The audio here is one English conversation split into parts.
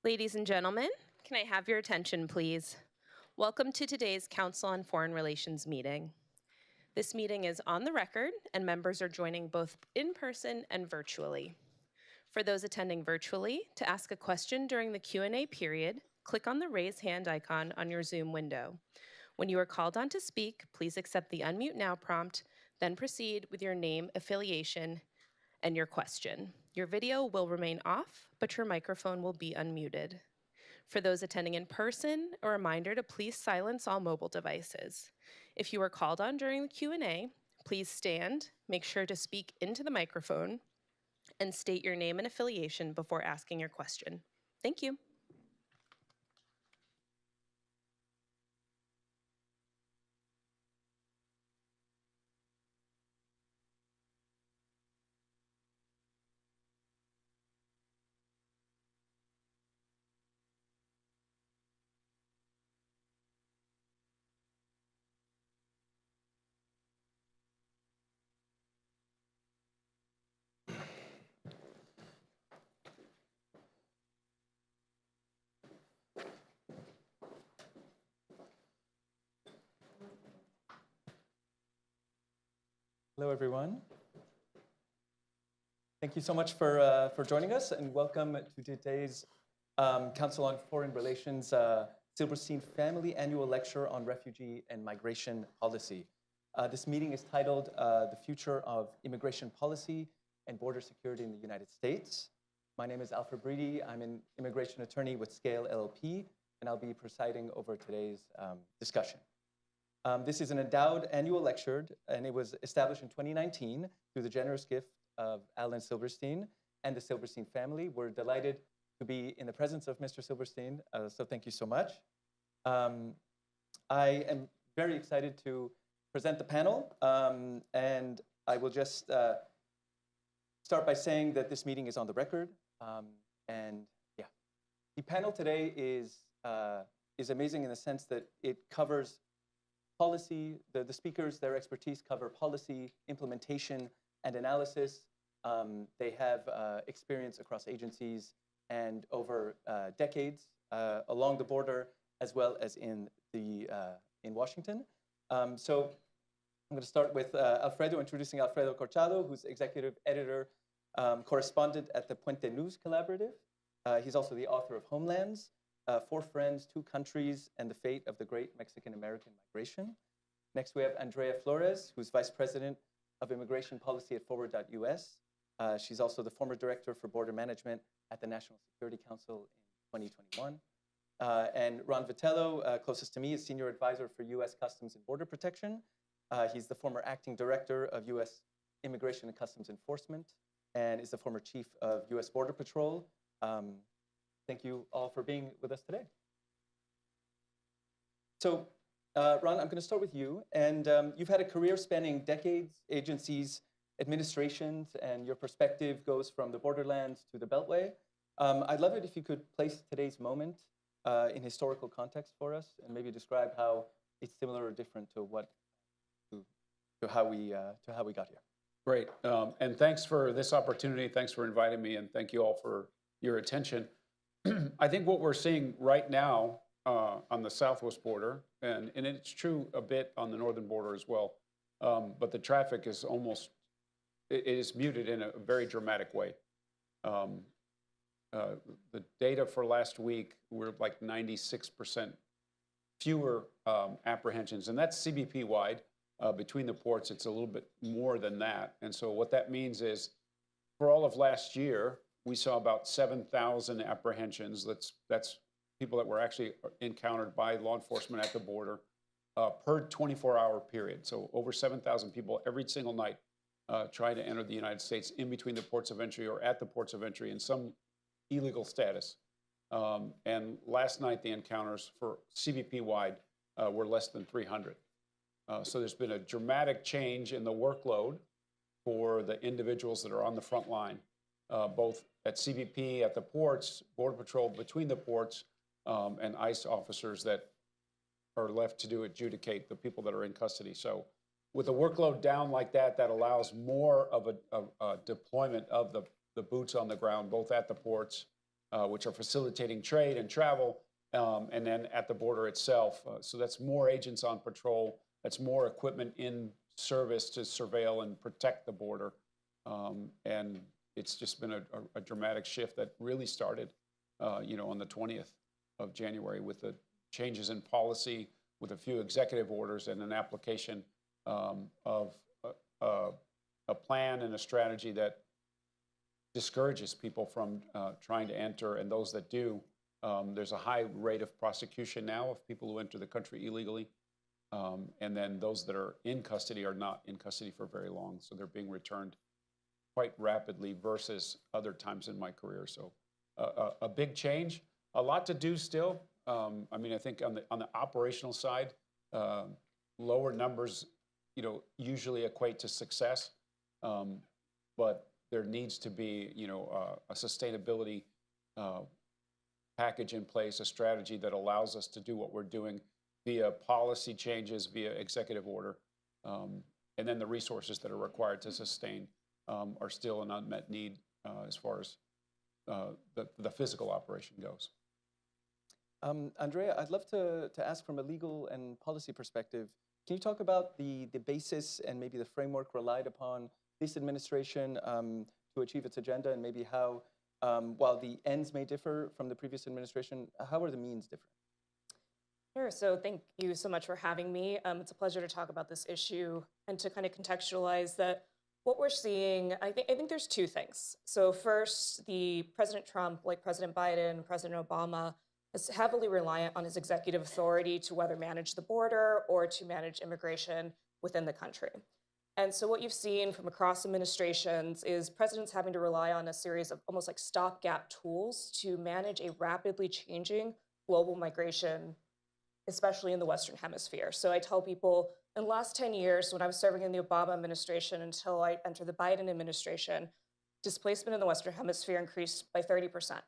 Ladies and gentlemen, can I have your attention, please? Welcome to today's Council on Foreign Relations meeting. This meeting is on the record, and members are joining both in person and virtually. For those attending virtually, to ask a question during the Q&A period, click on the raise hand icon on your Zoom window. When you are called on to speak, please accept the unmute now prompt, then proceed with your name, affiliation, and your question. Your video will remain off, but your microphone will be unmuted. For those attending in person, a reminder to please silence all mobile devices. If you are called on during the Q&A, please stand, make sure to speak into the microphone, and state your name and affiliation before asking your question. Thank you. Hello, everyone. Thank you so much for joining us, and welcome to today's Council on Foreign Relations Silberstein Family Annual Lecture on Refugee and Migration Policy. This meeting is titled The Future of Immigration Policy and Border Security in the United States. My name is Alfred Breedy. I'm an immigration attorney with Scale LLP, and I'll be presiding over today's discussion. This is an endowed annual lecture, and it was established in 2019 through the generous gift of Alan Silberstein and the Silberstein family. We're delighted to be in the presence of Mr. Silberstein, so thank you so much. I am very excited to present the panel, and I will just start by saying that this meeting is on the record. The panel today is amazing in the sense that it covers policy. The speakers, their expertise cover policy, implementation, and analysis. They have experience across agencies and over decades along the border, as well as in Washington. So I'm going to start with introducing Alfredo Corchado, who's executive editor, correspondent at the Puente News Collaborative. He's also the author of Homelands, Four Friends, Two Countries, and the Fate of the Great Mexican-American Migration. Next, we have Andrea Flores, who's Vice President of Immigration Policy at Forward.us. She's also the former Director for Border Management at the National Security Council in 2021. And Ron Vitello, closest to me, is Senior Advisor for U.S. Customs and Border Protection. He's the former Acting Director of U.S. Immigration and Customs Enforcement and is the former Chief of U.S. Border Patrol. Thank you all for being with us today. So, Ron, I'm going to start with you. And you've had a career spanning decades, agencies, administrations, and your perspective goes from the borderlands to the Beltway. I'd love it if you could place today's moment in historical context for us and maybe describe how it's similar or different to how we got here. Great. And thanks for this opportunity. Thanks for inviting me, and thank you all for your attention. I think what we're seeing right now on the southwest border, and it's true a bit on the northern border as well, but the traffic is it is muted in a very dramatic way. The data for last week were like 96% fewer apprehensions, and that's CBP-wide. Between the ports, it's a little bit more than that. And so what that means is, for all of last year, we saw about 7,000 apprehensions. That's people that were actually encountered by law enforcement at the border per 24-hour period. So over 7,000 people every single night try to enter the United States in between the ports of entry or at the ports of entry in some illegal status. And last night, the encounters for CBP-wide were less than 300. So there's been a dramatic change in the workload for the individuals that are on the front line, both at CBP, at the ports, Border Patrol between the ports, and ICE officers that are left to adjudicate the people that are in custody. So with the workload down like that, that allows more of a deployment of the boots on the ground, both at the ports which are facilitating trade and travel, and then at the border itself. So that's more agents on patrol. That's more equipment in service to surveil and protect the border. And it's just been a dramatic shift that really started, on the 20th of January with the changes in policy, with a few executive orders and an application of a plan and a strategy that discourages people from trying to enter, and those that do, there's a high rate of prosecution now of people who enter the country illegally. And then those that are in custody are not in custody for very long, so they're being returned quite rapidly versus other times in my career. So a big change, a lot to do still. I mean, I think on the operational side, lower numbers, usually equate to success, but there needs to be, a sustainability package in place, a strategy that allows us to do what we're doing via policy changes, via executive order, and then the resources that are required to sustain are still an unmet need as far as the physical operation goes. Andrea, I'd love to ask from a legal and policy perspective, can you talk about the basis and maybe the framework relied upon this administration to achieve its agenda, and maybe how, while the ends may differ from the previous administration, how are the means different? Sure. So thank you so much for having me. It's a pleasure to talk about this issue and to kind of contextualize that what we're seeing. I think there's two things. So first, the President Trump, like President Biden, President Obama, is heavily reliant on his executive authority to whether manage the border or to manage immigration within the country. And so what you've seen from across administrations is presidents having to rely on a series of almost like stopgap tools to manage a rapidly changing global migration, especially in the Western Hemisphere. So I tell people in the last 10 years, when I was serving in the Obama administration until I entered the Biden administration, displacement in the Western Hemisphere increased by 30%.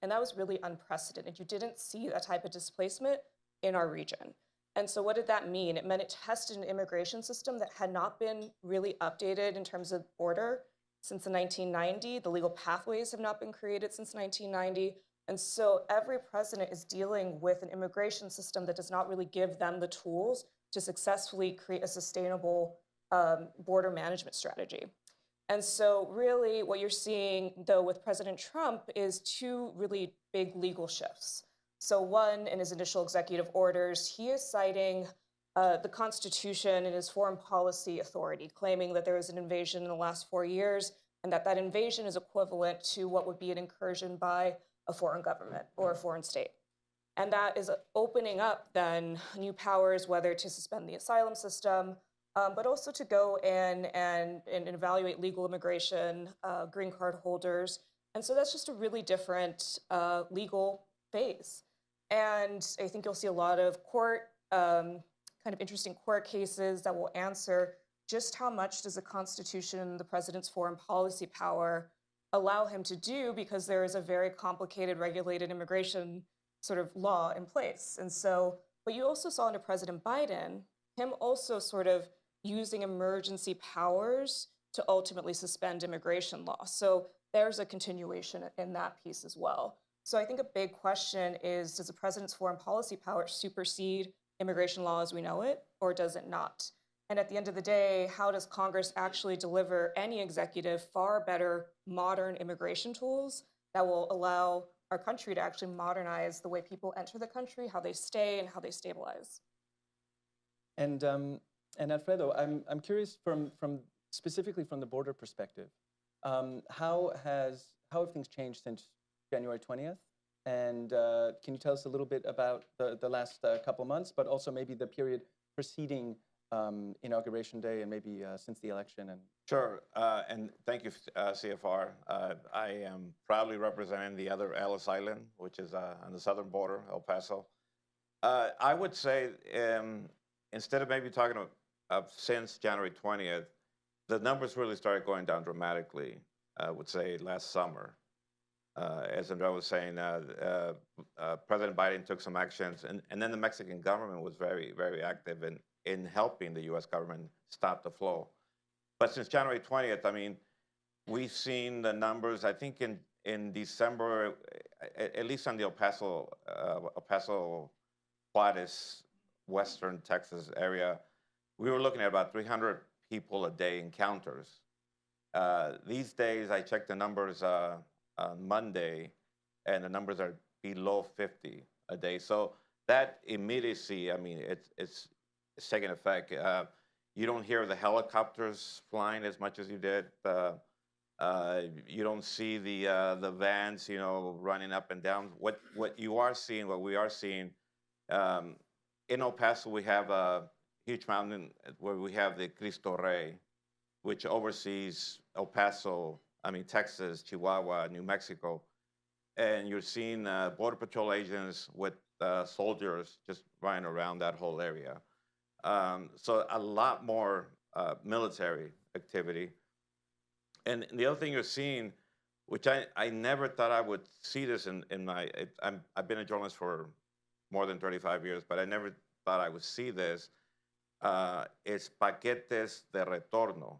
And that was really unprecedented. You didn't see that type of displacement in our region. And so what did that mean? It meant it tested an immigration system that had not been really updated in terms of border since the 1990. The legal pathways have not been created since 1990. And so every president is dealing with an immigration system that does not really give them the tools to successfully create a sustainable border management strategy. And so really what you're seeing, though, with President Trump is two really big legal shifts. So one, in his initial executive orders, he is citing the Constitution and his foreign policy authority, claiming that there was an invasion in the last 4 years and that invasion is equivalent to what would be an incursion by a foreign government or a foreign state. And that is opening up then new powers, whether to suspend the asylum system, but also to go in and evaluate legal immigration, green card holders. And so that's just a really different legal phase. And I think you'll see a lot of kind of interesting court cases that will answer just how much does the Constitution, the president's foreign policy power, allow him to do, because there is a very complicated regulated immigration sort of law in place. And so what you also saw under President Biden, him also sort of using emergency powers to ultimately suspend immigration law. So there's a continuation in that piece as well. So I think a big question is, does the president's foreign policy power supersede immigration law as we know it, or does it not? And at the end of the day, how does Congress actually deliver any executive far better modern immigration tools that will allow our country to actually modernize the way people enter the country, how they stay, and how they stabilize? And Alfredo, I'm curious from specifically from the border perspective, how have things changed since January 20th? And can you tell us a little bit about the last couple months, but also maybe the period preceding Inauguration Day and maybe since the election? And Sure, and thank you, CFR. I am proudly representing the other Ellis Island, which is on the southern border, El Paso. I would say, instead of maybe talking of since January 20th, the numbers really started going down dramatically, I would say last summer. As Andrea was saying, President Biden took some actions, and then the Mexican government was very, very active in helping the U.S. government stop the flow. But since January 20th, I mean, we've seen the numbers. I think in December, at least on the El Paso, Juarez, Western Texas area, we were looking at about 300 people a day encounters. These days, I checked the numbers on Monday, and the numbers are below 50 a day. So that immediacy, I mean, it's taking effect. You don't hear the helicopters flying as much as you did. You don't see the vans, you know, running up and down. What you are seeing, what we are seeing, in El Paso, we have a huge mountain where we have the Cristo Rey, which oversees El Paso, Texas, Chihuahua, New Mexico. And you're seeing Border Patrol agents with soldiers just running around that whole area. So a lot more military activity. And the other thing you're seeing, which I never thought I would see this in my, I've been a journalist for more than 35 years, but I never thought I would see this, is paquetes de retorno,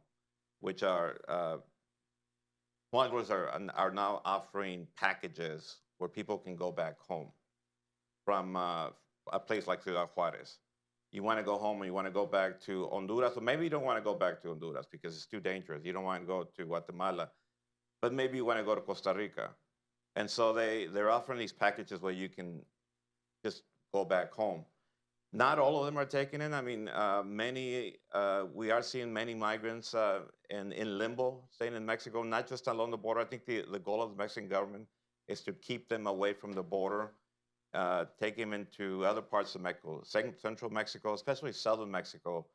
which are, smugglers are now offering packages where people can go back home from a place like Ciudad Juarez. You want to go home and you want to go back to Honduras, or maybe you don't want to go back to Honduras because it's too dangerous. You don't want to go to Guatemala, but maybe you want to go to Costa Rica. And so they're offering these packages where you can just go back home. Not all of them are taking it. We are seeing many migrants in limbo, staying in Mexico, not just along the border. I think the goal of the Mexican government is to keep them away from the border, take them into other parts of Mexico, central Mexico, especially southern Mexico,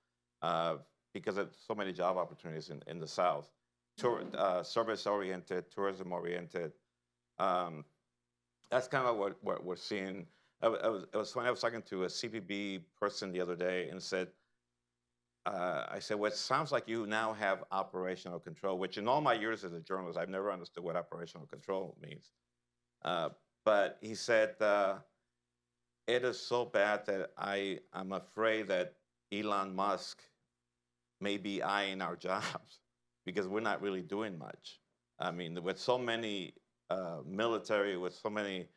because of so many job opportunities in the south. Service-oriented, tourism-oriented. That's kind of what we're seeing. It was funny, I was talking to a CBP person the other day and said, I said, well, it sounds like you now have operational control, which in all my years as a journalist, I've never understood what operational control means. But he said, it is so bad that I'm afraid that Elon Musk may be eyeing our jobs because we're not really doing much. I mean, with so many military, with so many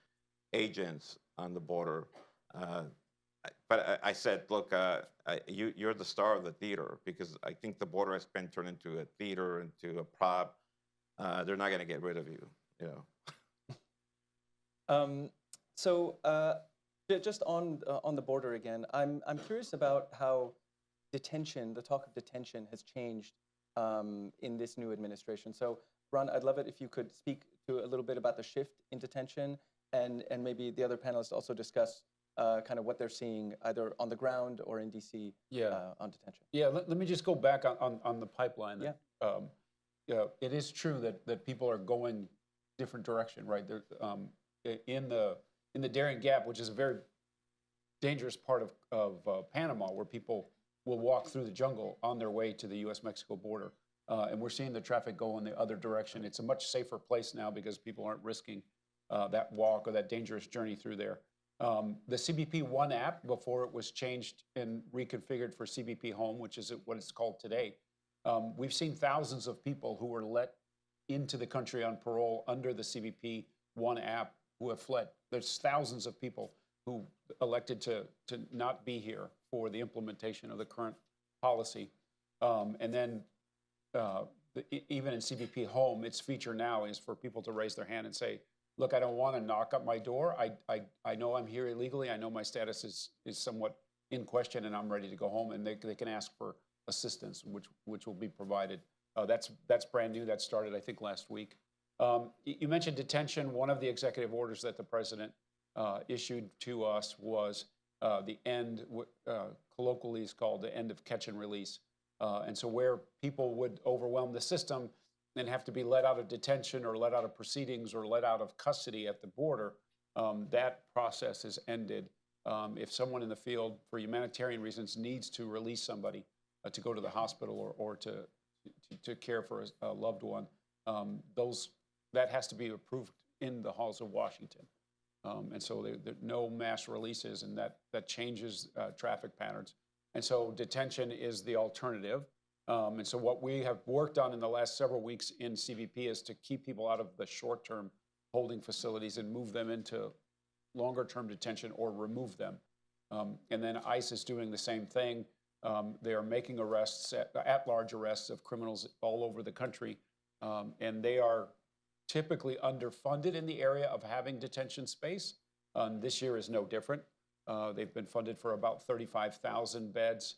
agents on the border. But I said, look, you're the star of the theater because I think the border has been turned into a theater, into a prop. They're not going to get rid of you, you know. Just on the border again, I'm curious about how detention, the talk of detention, has changed in this new administration. So, Ron, I'd love it if you could speak to a little bit about the shift in detention, and maybe the other panelists also discuss kind of what they're seeing either on the ground or in DC on detention. Yeah, let me just go back on the pipeline. Yeah. It is true that people are going different direction, right? In the Darien Gap, which is a very dangerous part of Panama, where people will walk through the jungle on their way to the U.S.-Mexico border. And we're seeing the traffic go in the other direction. It's a much safer place now because people aren't risking that walk or that dangerous journey through there. The CBP One app, before it was changed and reconfigured for CBP Home, which is what it's called today, we've seen thousands of people who were let into the country on parole under the CBP One app who have fled. There's thousands of people who elected to not be here for the implementation of the current policy. And then even in CBP Home, its feature now is for people to raise their hand and say, look, I don't want to knock up my door. I know I'm here illegally. I know my status is somewhat in question and I'm ready to go home. And they can ask for assistance, which will be provided. That's brand new. That started, I think, last week. You mentioned detention. One of the executive orders that the president issued to us was the end, colloquially is called the end of catch and release. And so where people would overwhelm the system and have to be let out of detention or let out of proceedings or let out of custody at the border, that process is ended. If someone in the field, for humanitarian reasons, needs to release somebody to go to the hospital or to care for a loved one, that has to be approved in the halls of Washington. And so there no mass releases, and that changes traffic patterns. And so detention is the alternative. And so what we have worked on in the last several weeks in CBP is to keep people out of the short-term holding facilities and move them into longer-term detention or remove them. And then ICE is doing the same thing. They are making arrests, at-large arrests of criminals all over the country, and they are typically underfunded in the area of having detention space. This year is no different. They've been funded for about 35,000 beds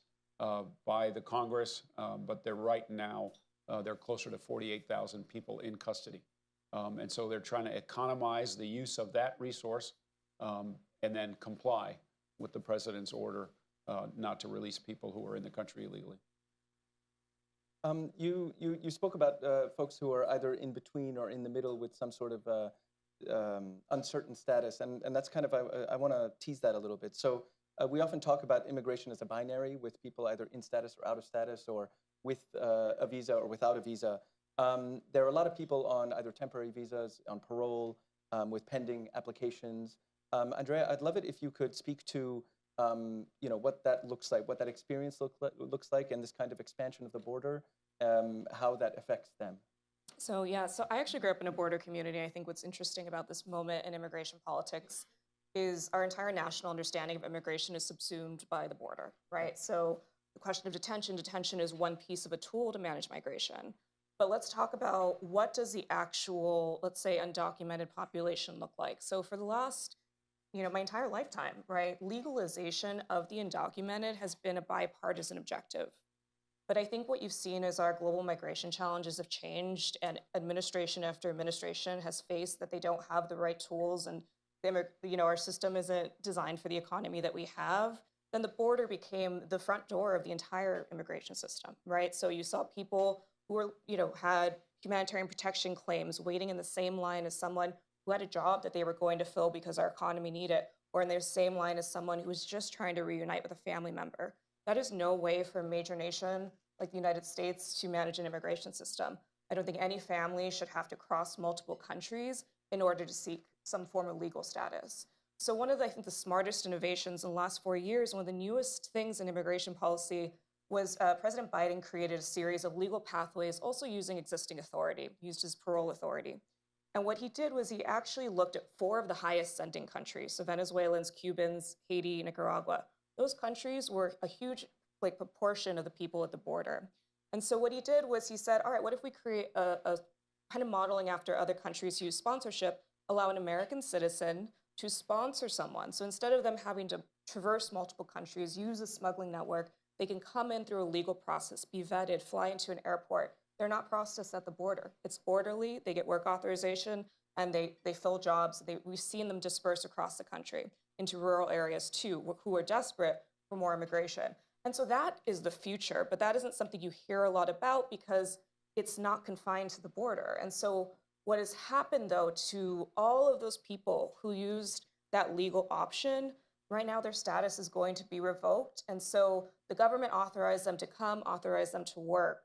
by the Congress, but they're right now, they're closer to 48,000 people in custody. And so they're trying to economize the use of that resource and then comply with the president's order not to release people who are in the country illegally. You spoke about folks who are either in between or in the middle with some sort of uncertain status, and that's kind of, I want to tease that a little bit. So we often talk about immigration as a binary, with people either in status or out of status, or with a visa or without a visa. There are a lot of people on either temporary visas, on parole, with pending applications. Andrea, I'd love it if you could speak to what that looks like, what that experience looks like, and this kind of expansion of the border, how that affects them. So yeah, so I actually grew up in a border community. I think what's interesting about this moment in immigration politics is our entire national understanding of immigration is subsumed by the border, right? So the question of detention is one piece of a tool to manage migration. But let's talk about what does the actual, let's say, undocumented population look like? So for the last, my entire lifetime, right, legalization of the undocumented has been a bipartisan objective. But I think what you've seen is our global migration challenges have changed, and administration after administration has faced that they don't have the right tools, and our system isn't designed for the economy that we have. Then the border became the front door of the entire immigration system, right? So you saw people who were, had humanitarian protection claims waiting in the same line as someone who had a job that they were going to fill because our economy needed it, or in the same line as someone who was just trying to reunite with a family member. That is no way for a major nation like the United States to manage an immigration system. I don't think any family should have to cross multiple countries in order to seek some form of legal status. So one of the, I think, the smartest innovations in the last 4 years, one of the newest things in immigration policy was President Biden created a series of legal pathways, also using existing authority, used his parole authority. And what he did was he actually looked at 4 of the highest sending countries, so Venezuelans, Cubans, Haiti, Nicaragua. Those countries were a huge proportion of the people at the border. And so what he did was he said, all right, what if we create a kind of modeling after other countries who use sponsorship, allow an American citizen to sponsor someone. So instead of them having to traverse multiple countries, use a smuggling network, they can come in through a legal process, be vetted, fly into an airport. They're not processed at the border. It's orderly, they get work authorization, and they fill jobs. We've seen them disperse across the country into rural areas too, who are desperate for more immigration. And so that is the future, but that isn't something you hear a lot about because it's not confined to the border. And so what has happened, though, to all of those people who used that legal option, right now their status is going to be revoked. And so the government authorized them to come, authorized them to work.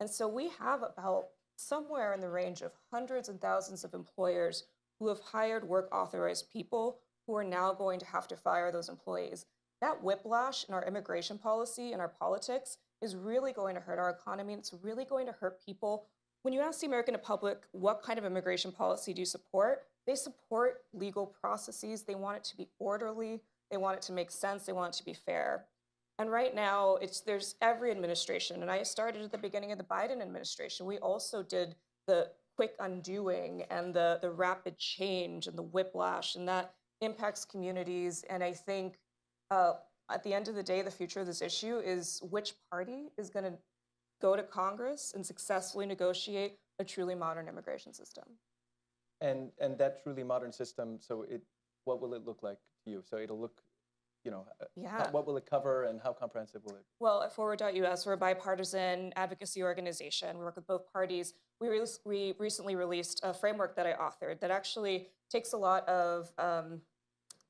And so we have about somewhere in the range of hundreds and thousands of employers who have hired work authorized people who are now going to have to fire those employees. That whiplash in our immigration policy and our politics is really going to hurt our economy, and it's really going to hurt people. When you ask the American public, what kind of immigration policy do you support? They support legal processes. They want it to be orderly. They want it to make sense. They want it to be fair. And right now, there's every administration, and I started at the beginning of the Biden administration. We also did the quick undoing and the rapid change and the whiplash, and that impacts communities. And I think at the end of the day, the future of this issue is which party is going to go to Congress and successfully negotiate a truly modern immigration system. And that truly modern system, so what will it look like to you? So it'll look, what will it cover and how comprehensive will it be? Well, at Forward.us, we're a bipartisan advocacy organization. We work with both parties. We recently released a framework that I authored that actually takes a lot of,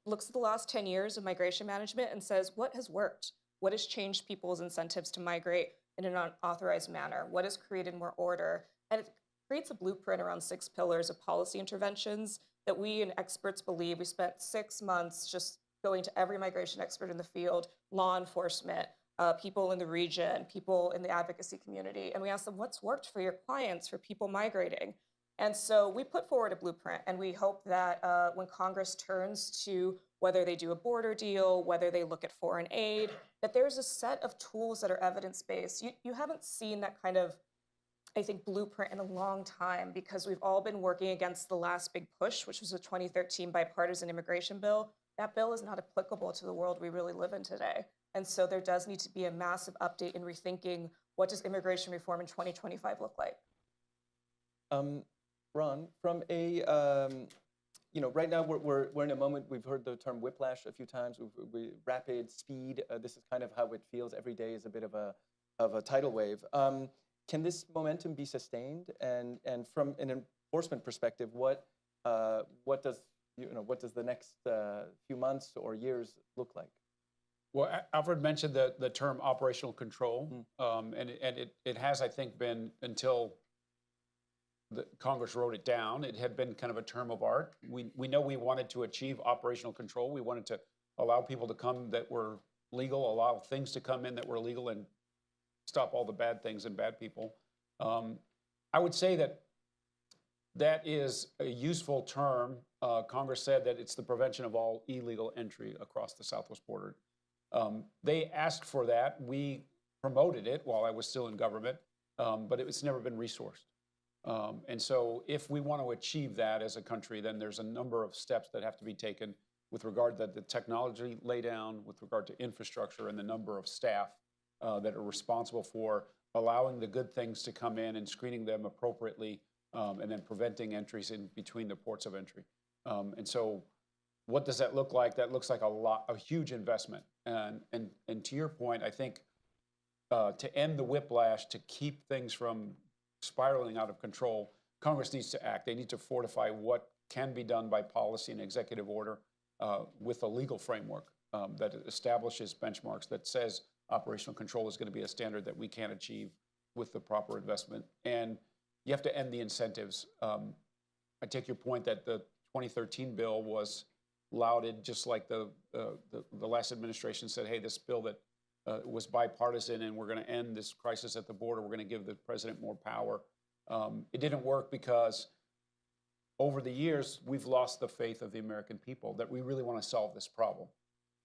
looks at the last 10 years of migration management and says, what has worked? What has changed people's incentives to migrate in an unauthorized manner? What has created more order? And it creates a blueprint around 6 pillars of policy interventions that we and experts believe. We spent 6 months just going to every migration expert in the field, law enforcement, people in the region, people in the advocacy community. And we asked them, what's worked for your clients, for people migrating? And so we put forward a blueprint, and we hope that when Congress turns to whether they do a border deal, whether they look at foreign aid, that there's a set of tools that are evidence-based. You haven't seen that kind of, I think, blueprint in a long time, because we've all been working against the last big push, which was a 2013 bipartisan immigration bill. That bill is not applicable to the world we really live in today. And so there does need to be a massive update in rethinking what does immigration reform in 2025 look like. Ron, from a, right now we're in a moment, we've heard the term whiplash a few times, rapid speed, this is kind of how it feels. Every day is a bit of a tidal wave. Can this momentum be sustained? And from an enforcement perspective, what does the next few months or years look like? Well, Alfred mentioned the term operational control, and it has, I think, been until Congress wrote it down. It had been kind of a term of art. We know we wanted to achieve operational control. We wanted to allow people to come that were legal, allow things to come in that were legal, and stop all the bad things and bad people. I would say that is a useful term. Congress said that it's the prevention of all illegal entry across the southwest border. They asked for that. We promoted it while I was still in government, but it's never been resourced. And so if we want to achieve that as a country, then there's a number of steps that have to be taken with regard to the technology laydown, with regard to infrastructure, and the number of staff that are responsible for allowing the good things to come in and screening them appropriately, and then preventing entries in between the ports of entry. And so what does that look like? That looks like a huge investment. And to your point, I think to end the whiplash, to keep things from spiraling out of control, Congress needs to act. They need to fortify what can be done by policy and executive order with a legal framework that establishes benchmarks, that says operational control is going to be a standard that we can't achieve with the proper investment. And you have to end the incentives. I take your point that the 2013 bill was lauded, just like the last administration said, hey, this bill that was bipartisan, and we're going to end this crisis at the border. We're going to give the president more power. It didn't work because over the years, we've lost the faith of the American people that we really want to solve this problem.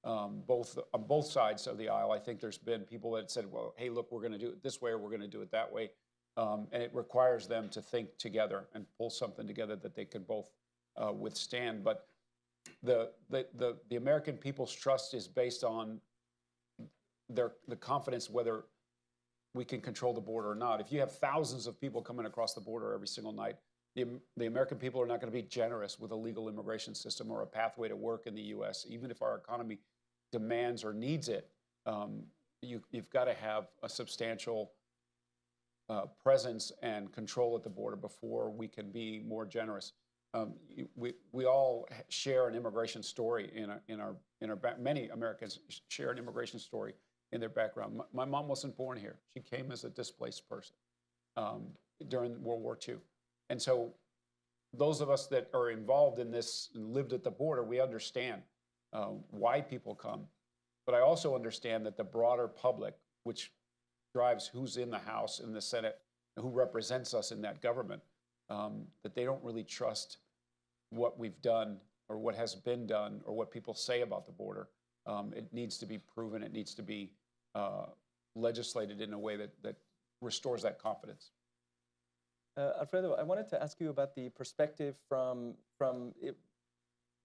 On both sides of the aisle, I think there's been people that said, well, hey, look, we're going to do it this way, or we're going to do it that way. And it requires them to think together and pull something together that they can both withstand. But the American people's trust is based on the confidence whether we can control the border or not. If you have thousands of people coming across the border every single night, the American people are not going to be generous with a legal immigration system or a pathway to work in the U.S. Even if our economy demands or needs it, you've got to have a substantial presence and control at the border before we can be more generous. We all share an immigration story in our back. Many Americans share an immigration story in their background. My mom wasn't born here. She came as a displaced person during World War II. And so those of us that are involved in this and lived at the border, we understand why people come. But I also understand that the broader public, which drives who's in the House, in the Senate, and who represents us in that government, that they don't really trust what we've done or what has been done or what people say about the border. It needs to be proven. It needs to be legislated in a way that restores that confidence. Alfredo, I wanted to ask you about the perspective from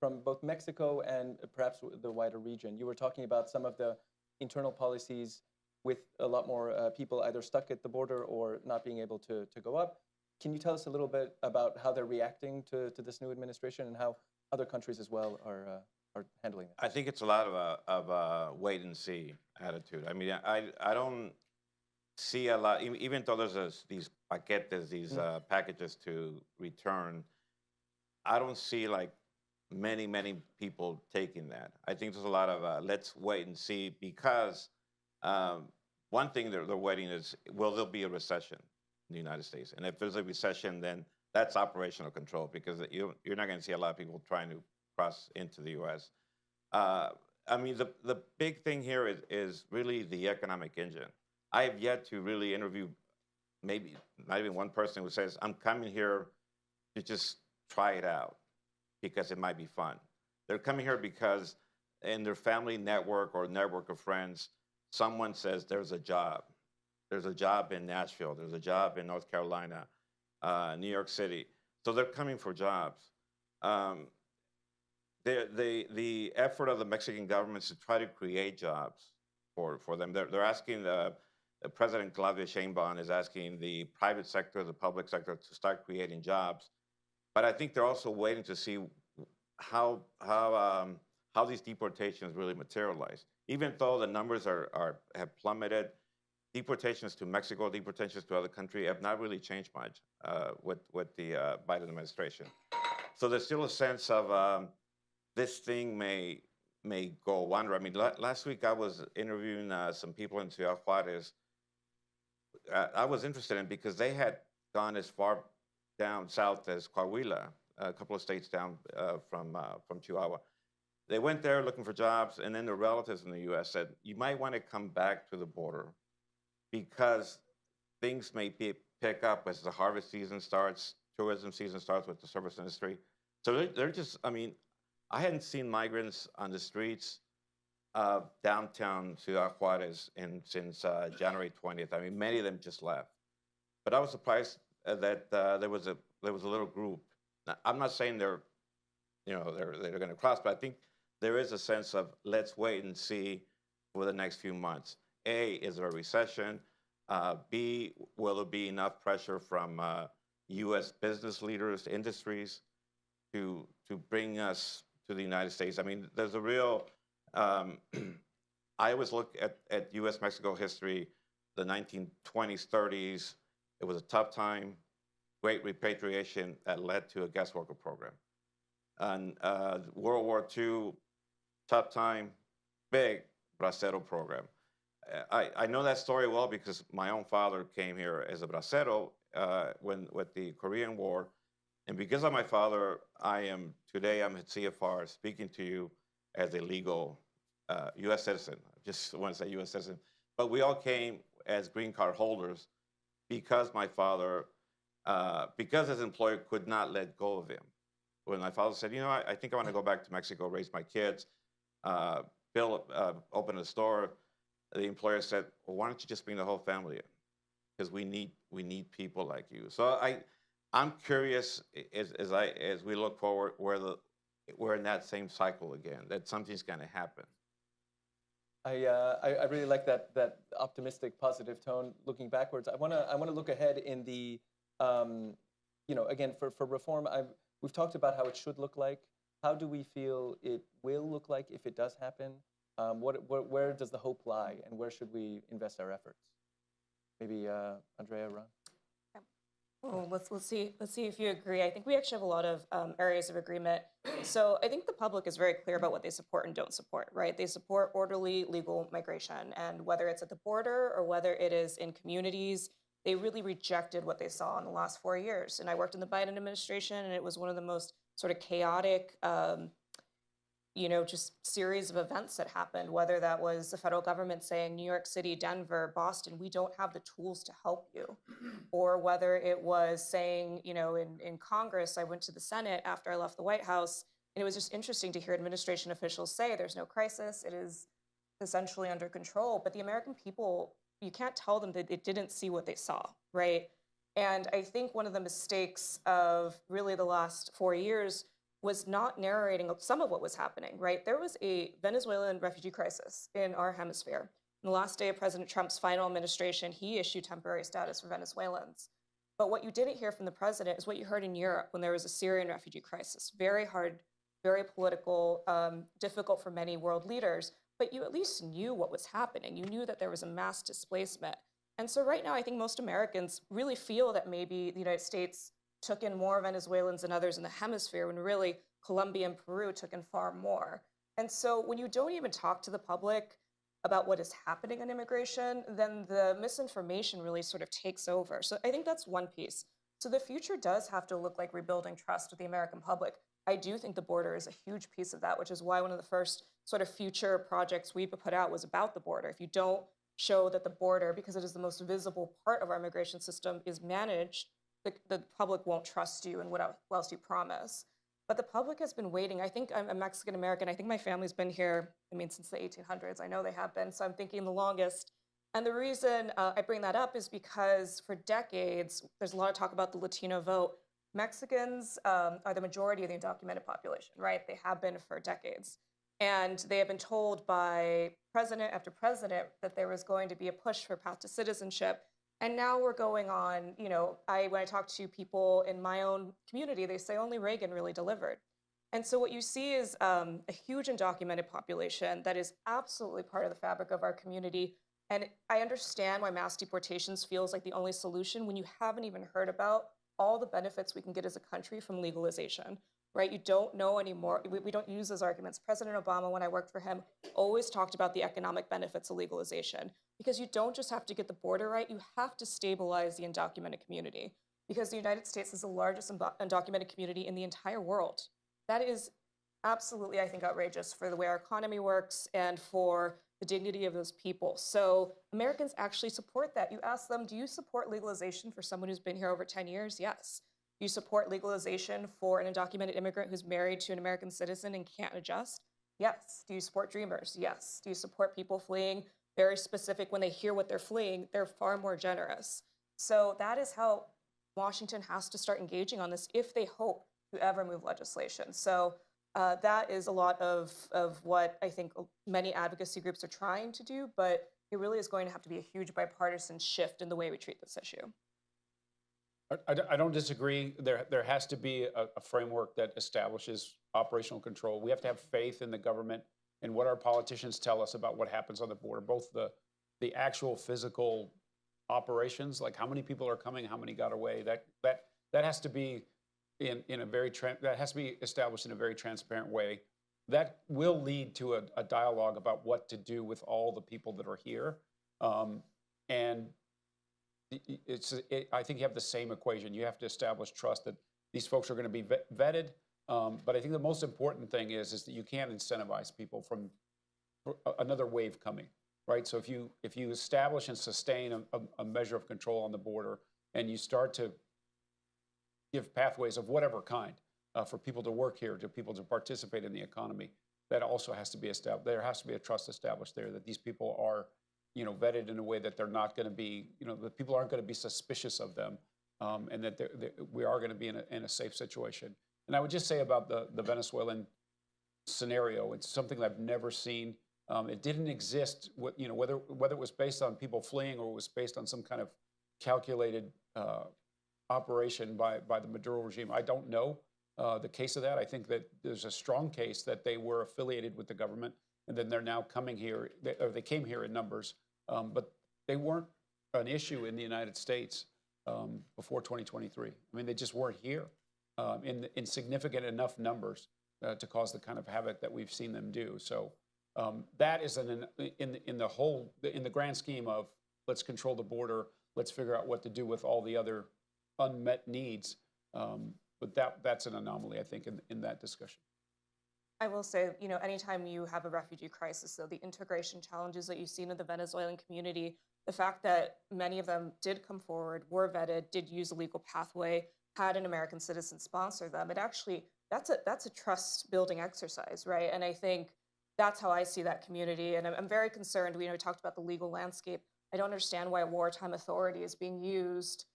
both Mexico and perhaps the wider region. You were talking about some of the internal policies with a lot more people either stuck at the border or not being able to go up. Can you tell us a little bit about how they're reacting to this new administration and how other countries as well are handling it? I think it's a lot of a wait and see attitude. I mean, I don't see a lot, even though there's these paquetes, these packages to return, I don't see like many people taking that. I think there's a lot of let's wait and see, because one thing they're waiting is, will there be a recession in the United States? And if there's a recession, then that's operational control, because you're not going to see a lot of people trying to cross into the U.S. I mean, the big thing here is really the economic engine. I have yet to really interview maybe not even one person who says, I'm coming here to just try it out because it might be fun. They're coming here because in their family network or network of friends, someone says there's a job. There's a job in Nashville. There's a job in North Carolina, New York City. So they're coming for jobs. The effort of the Mexican government is to try to create jobs for them. They're asking President Claudia Sheinbaum is asking the private sector, the public sector, to start creating jobs. But I think they're also waiting to see how these deportations really materialize. Even though the numbers have plummeted, deportations to Mexico, deportations to other countries have not really changed much with the Biden administration. So there's still a sense of this thing may go wonder. I mean, last week I was interviewing some people in Ciudad Juarez. I was interested in because they had gone as far down south as Coahuila, a couple of states down from Chihuahua. They went there looking for jobs, and then their relatives in the U.S. said, you might want to come back to the border because things may pick up as the harvest season starts, tourism season starts with the service industry. So they're just, I mean, I hadn't seen migrants on the streets of downtown Ciudad Juarez since January 20th. I mean, many of them just left. But I was surprised that there was a little group. Now, I'm not saying they're going to cross, but I think there is a sense of let's wait and see for the next few months. A, is there a recession? B, will there be enough pressure from U.S. business leaders, industries, to bring us to the United States? I mean, there's a real. I always look at U.S.-Mexico history, the 1920s, 30s. It was a tough time, great repatriation that led to a guest worker program. And World War II, tough time, big bracero program. I know that story well because my own father came here as a bracero with the Korean War. And because of my father, today I'm at CFR speaking to you as a legal U.S. citizen. I just want to say U.S. citizen. But we all came as green card holders because my father, because his employer could not let go of him. When my father said, I think I want to go back to Mexico, raise my kids, open a store, the employer said, well, why don't you just bring the whole family in? Because we need people like you. So I'm curious as we look forward we're in that same cycle again, that something's going to happen. I really like that optimistic, positive tone. Looking backwards, I want to look ahead in the, again for reform. We've talked about how it should look like. How do we feel it will look like if it does happen? Where does the hope lie, and where should we invest our efforts? Maybe Andrea, Ron. Oh, let's see if you agree. I think we actually have a lot of areas of agreement. So I think the public is very clear about what they support and don't support, right? They support orderly legal migration, and whether it's at the border or whether it is in communities, they really rejected what they saw in the last 4 years. And I worked in the Biden administration, and it was one of the most sort of chaotic, just series of events that happened, whether that was the federal government saying New York City, Denver, Boston, we don't have the tools to help you, or whether it was saying, in Congress, I went to the Senate after I left the White House, and it was just interesting to hear administration officials say there's no crisis, it is essentially under control, but the American people, you can't tell them that it didn't see what they saw, right? And I think one of the mistakes of really the last 4 years was not narrating some of what was happening, right? There was a Venezuelan refugee crisis in our hemisphere. On the last day of President Trump's final administration, he issued temporary status for Venezuelans. But what you didn't hear from the president is what you heard in Europe when there was a Syrian refugee crisis. Very hard, very political, difficult for many world leaders, but you at least knew what was happening. You knew that there was a mass displacement. And so right now, I think most Americans really feel that maybe the United States took in more Venezuelans than others in the hemisphere, when really Colombia and Peru took in far more. And so when you don't even talk to the public about what is happening in immigration, then the misinformation really sort of takes over. So I think that's one piece. So the future does have to look like rebuilding trust with the American public. I do think the border is a huge piece of that, which is why one of the first sort of future projects we put out was about the border. If you don't show that the border, because it is the most visible part of our immigration system, is managed the public won't trust you and what else you promise. But the public has been waiting. I think I'm a Mexican American. I think my family's been here, I mean, since the 1800s. I know they have been, so I'm thinking the longest. And the reason I bring that up is because for decades, there's a lot of talk about the Latino vote. Mexicans are the majority of the undocumented population, right? They have been for decades. And they have been told by president after president that there was going to be a push for path to citizenship. And now we're going on, when I talk to people in my own community, they say only Reagan really delivered. And so what you see is a huge undocumented population that is absolutely part of the fabric of our community. And I understand why mass deportations feels like the only solution when you haven't even heard about all the benefits we can get as a country from legalization, right? You don't know anymore. We don't use those arguments. President Obama, when I worked for him, always talked about the economic benefits of legalization, because you don't just have to get the border right, you have to stabilize the undocumented community, because the United States is the largest undocumented community in the entire world. That is absolutely, I think, outrageous for the way our economy works and for the dignity of those people. So Americans actually support that. You ask them, do you support legalization for someone who's been here over 10 years? Yes. Do you support legalization for an undocumented immigrant who's married to an American citizen and can't adjust? Yes. Do you support dreamers? Yes. Do you support people fleeing? Very specific. When they hear what they're fleeing, they're far more generous. So that is how Washington has to start engaging on this if they hope to ever move legislation. So that is a lot of what I think many advocacy groups are trying to do, but it really is going to have to be a huge bipartisan shift in the way we treat this issue. I don't disagree. There has to be a framework that establishes operational control. We have to have faith in the government and what our politicians tell us about what happens on the border, both the actual physical operations, like how many people are coming, how many got away. That has to be that has to be established in a very transparent way. That will lead to a dialogue about what to do with all the people that are here. And I think you have the same equation. You have to establish trust that these folks are going to be vetted. But I think the most important thing is that you can't incentivize people from another wave coming, right? So if you establish and sustain a measure of control on the border, and you start to give pathways of whatever kind for people to work here, to people to participate in the economy, that also has to be established. There has to be a trust established there that these people are, vetted in a way that they're not going to be, that people aren't going to be suspicious of them, and that we are going to be in a safe situation. And I would just say about the Venezuelan scenario, it's something that I've never seen. It didn't exist, whether it was based on people fleeing or it was based on some kind of calculated operation by the Maduro regime. I don't know the case of that. I think that there's a strong case that they were affiliated with the government, and then they're now coming here, they came here in numbers, but they weren't an issue in the United States before 2023. I mean, they just weren't here in significant enough numbers to cause the kind of havoc that we've seen them do. So that is in the grand scheme of let's control the border, let's figure out what to do with all the other unmet needs. But that's an anomaly, I think, in that discussion. I will say, anytime you have a refugee crisis, so the integration challenges that you've seen in the Venezuelan community, the fact that many of them did come forward, were vetted, did use a legal pathway, had an American citizen sponsor them, that's a trust building exercise, right? And I think that's how I see that community. And I'm very concerned. We talked about the legal landscape. I don't understand why a wartime authority is being used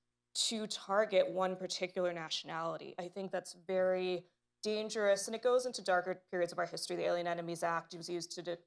to target one particular nationality. I think that's very dangerous, and it goes into darker periods of our history. The Alien Enemies Act was used to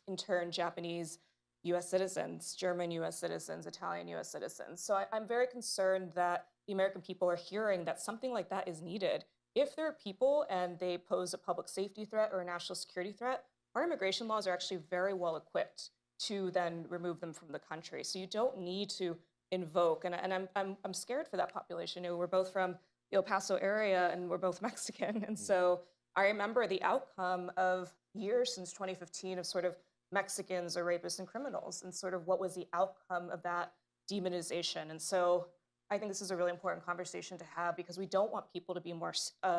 intern Japanese U.S. citizens, German U.S. citizens, Italian U.S. citizens. So I'm very concerned that the American people are hearing that something like that is needed. If there are people and they pose a public safety threat or a national security threat, our immigration laws are actually very well equipped to then remove them from the country. So you don't need to invoke, and I'm scared for that population. We're both from the El Paso area, and we're both Mexican, and so I remember the outcome of years since 2015 of sort of Mexicans are rapists and criminals, and sort of what was the outcome of that demonization. And so I think this is a really important conversation to have, because we don't want people to be more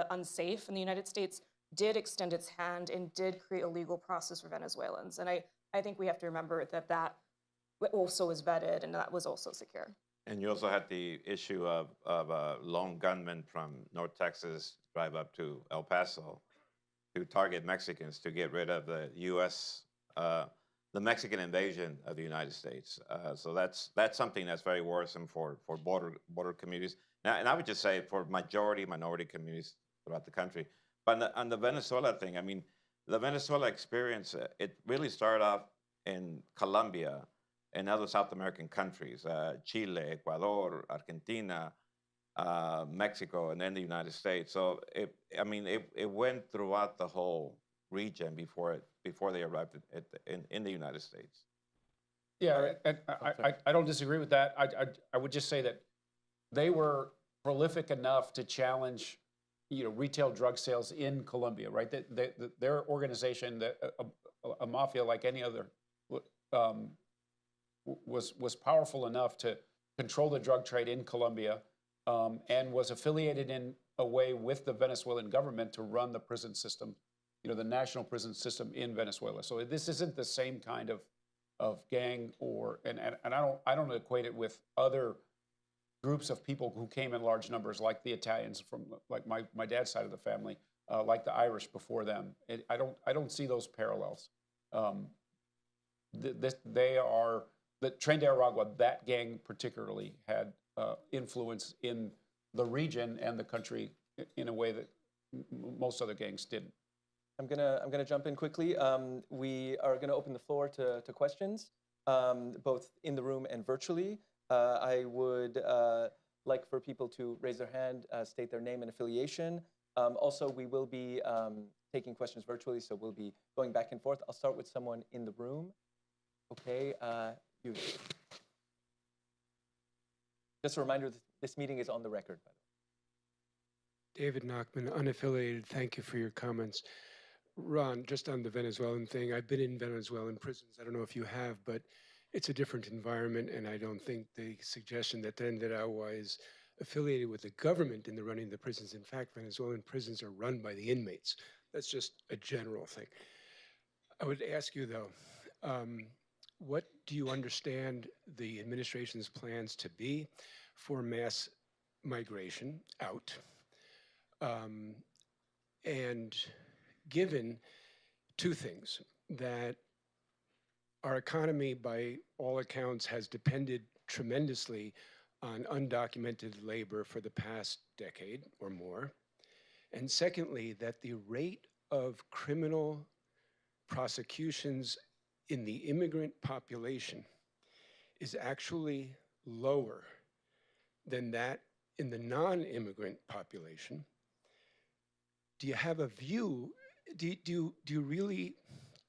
unsafe, and the United States did extend its hand and did create a legal process for Venezuelans. And I think we have to remember that also was vetted and that was also secure. And you also had the issue of a lone gunman from North Texas drive up to El Paso to target Mexicans to get rid of the U.S. The Mexican invasion of the United States. So that's something that's very worrisome for border communities. Now, and I would just say for minority communities throughout the country. But on the Venezuela thing, I mean, the Venezuela experience, it really started off in Colombia and other South American countries, Chile, Ecuador, Argentina, Mexico, and then the United States. So it went throughout the whole region before they arrived in the United States. Yeah, and I don't disagree with that. I would just say that they were prolific enough to challenge, retail drug sales in Colombia, right? Their organization, a mafia like any other, was powerful enough to control the drug trade in Colombia, and was affiliated in a way with the Venezuelan government to run the prison system, the national prison system in Venezuela. So this isn't the same kind of gang and I don't equate it with other groups of people who came in large numbers, like the Italians from like my dad's side of the family, like the Irish before them. I don't see those parallels. The Tren de Aragua, that gang particularly had influence in the region and the country in a way that most other gangs didn't. I'm gonna jump in quickly. We are gonna open the floor to questions, both in the room and virtually. I would like for people to raise their hand, state their name and affiliation. Also, we will be taking questions virtually, so we'll be going back and forth. I'll start with someone in the room. Okay, you. Just a reminder, this meeting is on the record, by the way. David Nachman, unaffiliated. Thank you for your comments. Ron, just on the Venezuelan thing, I've been in Venezuelan prisons. I don't know if you have, but it's a different environment, and I don't think the suggestion that Tren de Aragua is affiliated with the government in the running of the prisons. In fact, Venezuelan prisons are run by the inmates. That's just a general thing. I would ask you, though, what do you understand the administration's plans to be for mass migration out? And given two things, that our economy, by all accounts, has depended tremendously on undocumented labor for the past decade or more. And secondly, that the rate of criminal prosecutions in the immigrant population is actually lower than that in the non-immigrant population. Do you have a view? Do you really,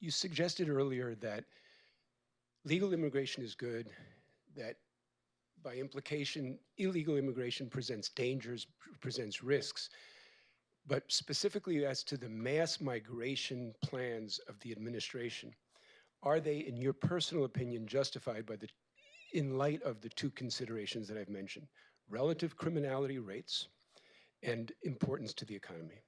you suggested earlier that legal immigration is good, that by implication, illegal immigration presents dangers, presents risks, but specifically as to the mass migration plans of the administration, are they, in your personal opinion, justified in light of the two considerations that I've mentioned, relative criminality rates and importance to the economy?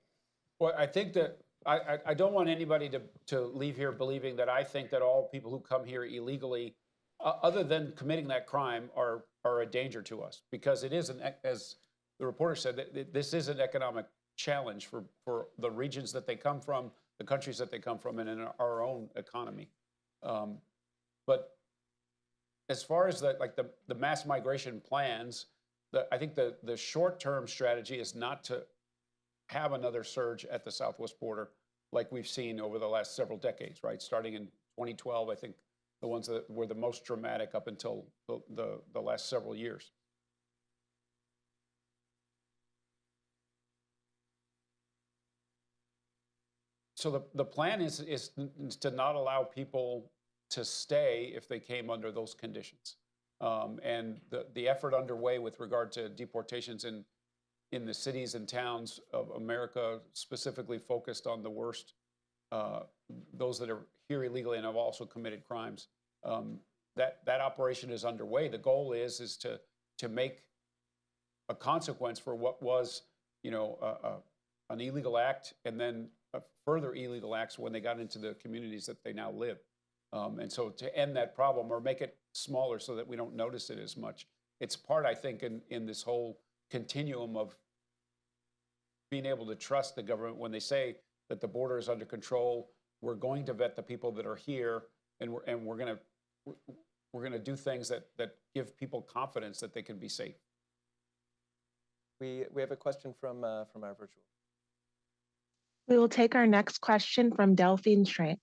Well, I think that I don't want anybody to leave here believing that I think that all people who come here illegally, other than committing that crime, are a danger to us, because it is, as the reporter said, that this is an economic challenge for the regions that they come from, the countries that they come from, and in our own economy. But as far as the mass migration plans, I think the short-term strategy is not to have another surge at the southwest border like we've seen over the last several decades, right? Starting in 2012, I think the ones that were the most dramatic up until the last several years. So the plan is to not allow people to stay if they came under those conditions. And the effort underway with regard to deportations in the cities and towns of America, specifically focused on the worst, those that are here illegally and have also committed crimes. That operation is underway. The goal is to make a consequence for what was, an illegal act, and then further illegal acts when they got into the communities that they now live. And so to end that problem or make it smaller so that we don't notice it as much, it's part, I think, in this whole continuum of being able to trust the government when they say that the border is under control. We're going to vet the people that are here, and we're going to do things that give people confidence that they can be safe. We have a question from our virtual. We will take our next question from Delphine Schrank.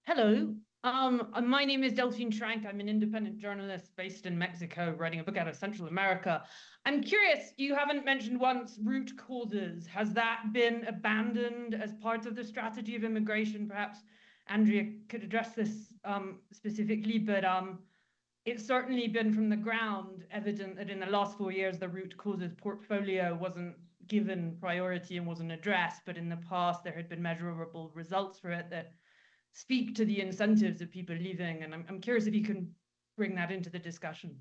Hello, my name is Delphine Schrank. I'm an independent journalist based in Mexico, writing a book out of Central America. I'm curious, you haven't mentioned once root causes. Has that been abandoned as part of the strategy of immigration? Perhaps Andrea could address this specifically, but it's certainly been from the ground evident that in the last 4 years, the root causes portfolio wasn't given priority and wasn't addressed, but in the past, there had been measurable results for it that speak to the incentives of people leaving. And I'm curious if you can bring that into the discussion.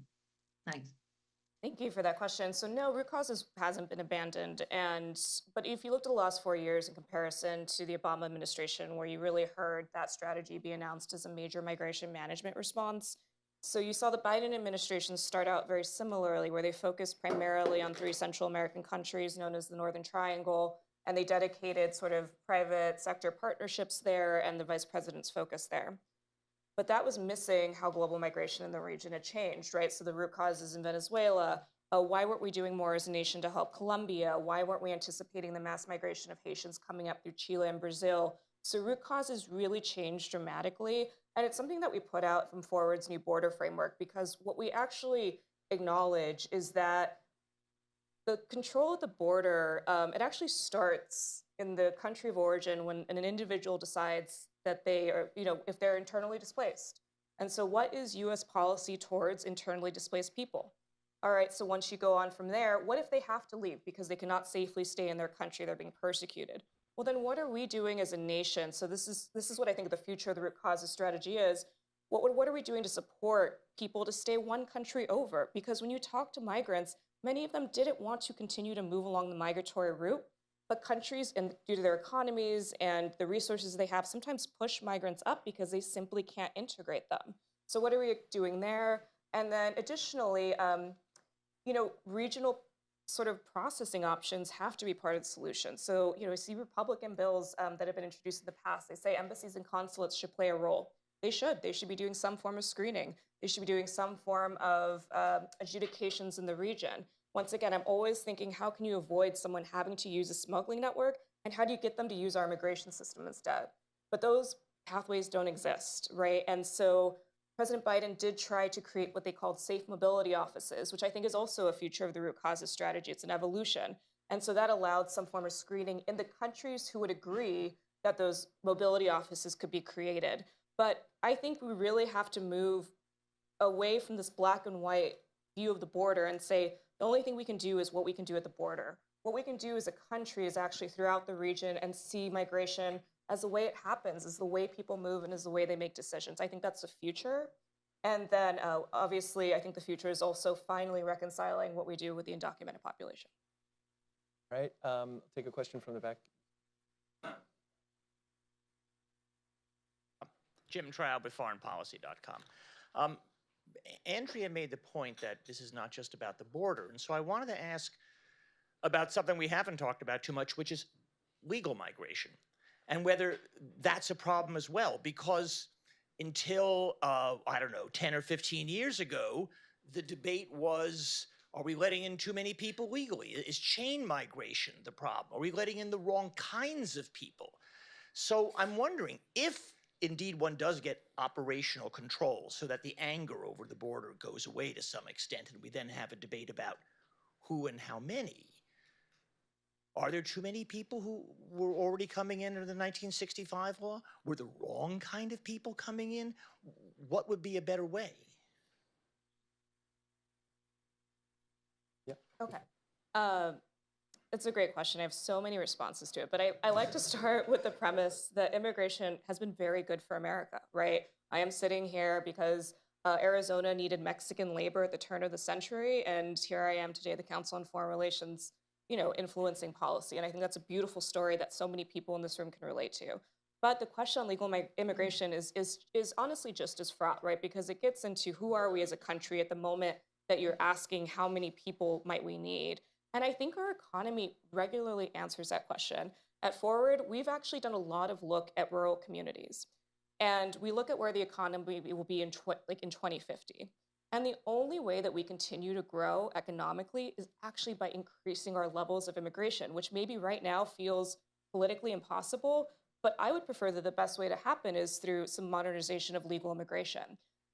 Thanks. Thank you for that question. So no, root causes hasn't been abandoned. But if you looked at the last 4 years in comparison to the Obama administration, where you really heard that strategy be announced as a major migration management response, so you saw the Biden administration start out very similarly, where they focused primarily on 3 Central American countries known as the Northern Triangle, and they dedicated sort of private sector partnerships there and the vice president's focus there. But that was missing how global migration in the region had changed, right? So the root causes in Venezuela, why weren't we doing more as a nation to help Colombia? Why weren't we anticipating the mass migration of Haitians coming up through Chile and Brazil? So root causes really changed dramatically. And it's something that we put out from Forward's new border framework, because what we actually acknowledge is that the control at the border, it actually starts in the country of origin when an individual decides that they are, if they're internally displaced. And so what is US policy towards internally displaced people? All right, so once you go on from there, what if they have to leave because they cannot safely stay in their country, they're being persecuted? Well, then what are we doing as a nation? So this is what I think the future of the root causes strategy is. What are we doing to support people to stay one country over? Because when you talk to migrants, many of them didn't want to continue to move along the migratory route, but countries, and due to their economies and the resources they have, sometimes push migrants up because they simply can't integrate them. So what are we doing there? And then additionally, regional sort of processing options have to be part of the solution. So, we see Republican bills that have been introduced in the past. They say embassies and consulates should play a role. They should. They should be doing some form of screening. They should be doing some form of adjudications in the region. Once again, I'm always thinking, how can you avoid someone having to use a smuggling network? And how do you get them to use our immigration system instead? But those pathways don't exist, right? And so President Biden did try to create what they called safe mobility offices, which I think is also a future of the root causes strategy. It's an evolution. And so that allowed some form of screening in the countries who would agree that those mobility offices could be created. But I think we really have to move away from this black and white view of the border and say, the only thing we can do is what we can do at the border. What we can do as a country is actually throughout the region and see migration as the way it happens, as the way people move, and as the way they make decisions. I think that's the future. And then obviously, I think the future is also finally reconciling what we do with the undocumented population. All right, take a question from the back. Jim Traub with foreignpolicy.com. Andrea made the point that this is not just about the border. And so I wanted to ask about something we haven't talked about too much, which is legal migration, and whether that's a problem as well. Because until, 10 or 15 years ago, the debate was, are we letting in too many people legally? Is chain migration the problem? Are we letting in the wrong kinds of people? So I'm wondering if indeed one does get operational control so that the anger over the border goes away to some extent, and we then have a debate about who and how many. Are there too many people who were already coming in under the 1965 law? Were the wrong kind of people coming in? What would be a better way? Yep. Okay. It's a great question. I have so many responses to it, but I like to start with the premise that immigration has been very good for America, right? I am sitting here because Arizona needed Mexican labor at the turn of the century, and here I am today, the Council on Foreign Relations, influencing policy. And I think that's a beautiful story that so many people in this room can relate to. But the question on legal immigration is honestly just as fraught, right? Because it gets into who are we as a country at the moment that you're asking how many people might we need. And I think our economy regularly answers that question. At Forward, we've actually done a lot of look at rural communities. And we look at where the economy will be in 2050. And the only way that we continue to grow economically is actually by increasing our levels of immigration, which maybe right now feels politically impossible, but I would prefer that the best way to happen is through some modernization of legal immigration.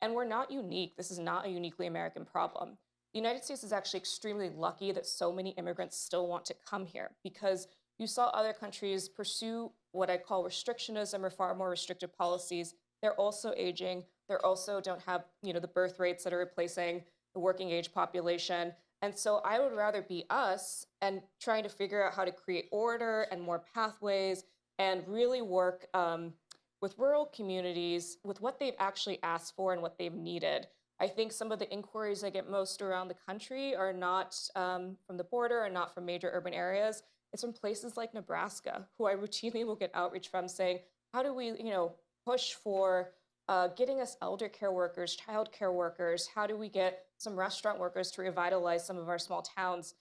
And we're not unique. This is not a uniquely American problem. The United States is actually extremely lucky that so many immigrants still want to come here, because you saw other countries pursue what I call restrictionism or far more restrictive policies. They're also aging. They also don't have, the birth rates that are replacing the working age population. And so I would rather be us and trying to figure out how to create order and more pathways and really work with rural communities with what they've actually asked for and what they've needed. I think some of the inquiries I get most around the country are not from the border and not from major urban areas. It's from places like Nebraska, who I routinely will get outreach from saying, how do we, push for getting us elder care workers, child care workers? How do we get some restaurant workers to revitalize some of our small towns?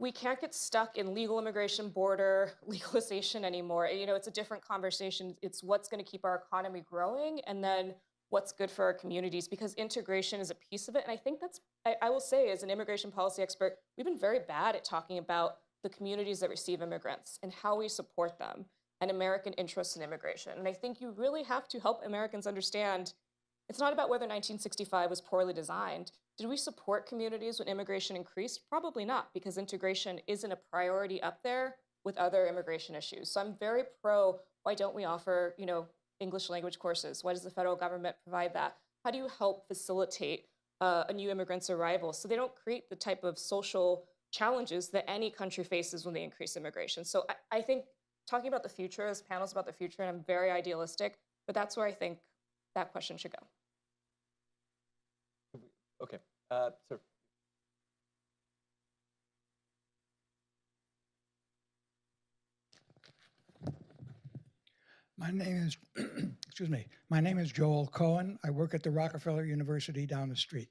We can't get stuck in legal immigration, border legalization anymore. It's a different conversation. It's what's going to keep our economy growing, and then what's good for our communities, because integration is a piece of it. And I think I will say, as an immigration policy expert, we've been very bad at talking about the communities that receive immigrants and how we support them and American interests in immigration. And I think you really have to help Americans understand it's not about whether 1965 was poorly designed. Did we support communities when immigration increased? Probably not, because integration isn't a priority up there with other immigration issues. So I'm very pro, why don't we offer, English language courses? Why does the federal government provide that? How do you help facilitate a new immigrant's arrival so they don't create the type of social challenges that any country faces when they increase immigration? So I think talking about the future, this panel is about the future, and I'm very idealistic, but that's where I think that question should go. Okay, sir. My name is, excuse me, my name is Joel Cohen. I work at the Rockefeller University down the street.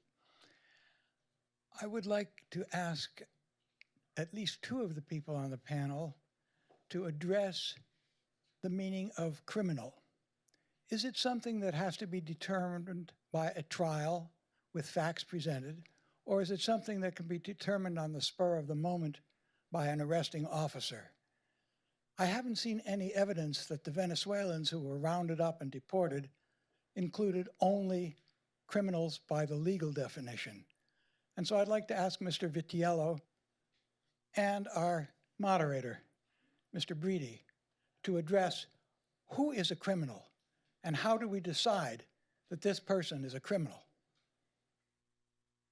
I would like to ask at least two of the people on the panel to address the meaning of criminal. Is it something that has to be determined by a trial with facts presented, or is it something that can be determined on the spur of the moment by an arresting officer? I haven't seen any evidence that the Venezuelans who were rounded up and deported included only criminals by the legal definition. And so I'd like to ask Mr. Vitiello and our moderator, Mr. Breedy, to address who is a criminal and how do we decide that this person is a criminal?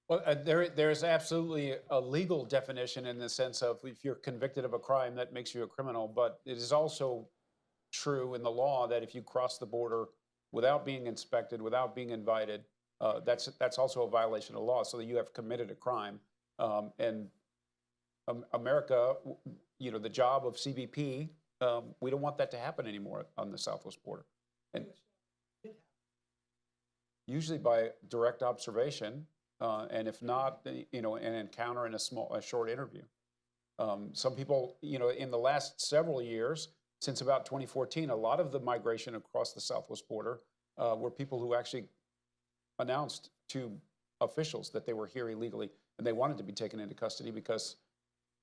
Well, there is absolutely a legal definition in the sense of if you're convicted of a crime, that makes you a criminal. But it is also true in the law that if you cross the border without being inspected, without being invited, that's also a violation of law, so that you have committed a crime. And America, the job of CBP, we don't want that to happen anymore on the Southwest border. And usually by direct observation. And if not, an encounter in a short interview. Some people, in the last several years, since about 2014, a lot of the migration across the Southwest border were people who actually announced to officials that they were here illegally and they wanted to be taken into custody, because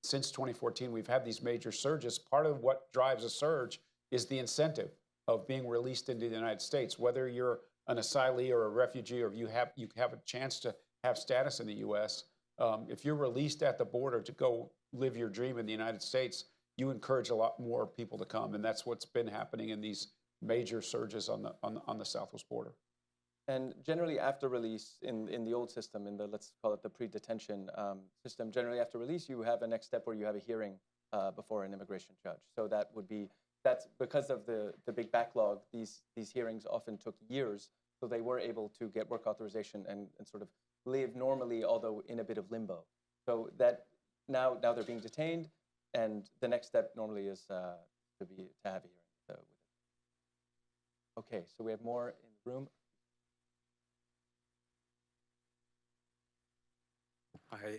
since 2014, we've had these major surges. Part of what drives a surge is the incentive of being released into the United States, whether you're an asylee or a refugee, or you have a chance to have status in the U.S. If you're released at the border to go live your dream in the United States, you encourage a lot more people to come, and that's what's been happening in these major surges on the Southwest border. And generally after release in the old system, in the, let's call it the pre-detention system, generally after release, you have a next step where you have a hearing before an immigration judge. So that's because of the big backlog, these hearings often took years, so they were able to get work authorization and sort of live normally, although in a bit of limbo. So that now they're being detained, and the next step normally is to have a hearing. Okay, so we have more in the room. Hi,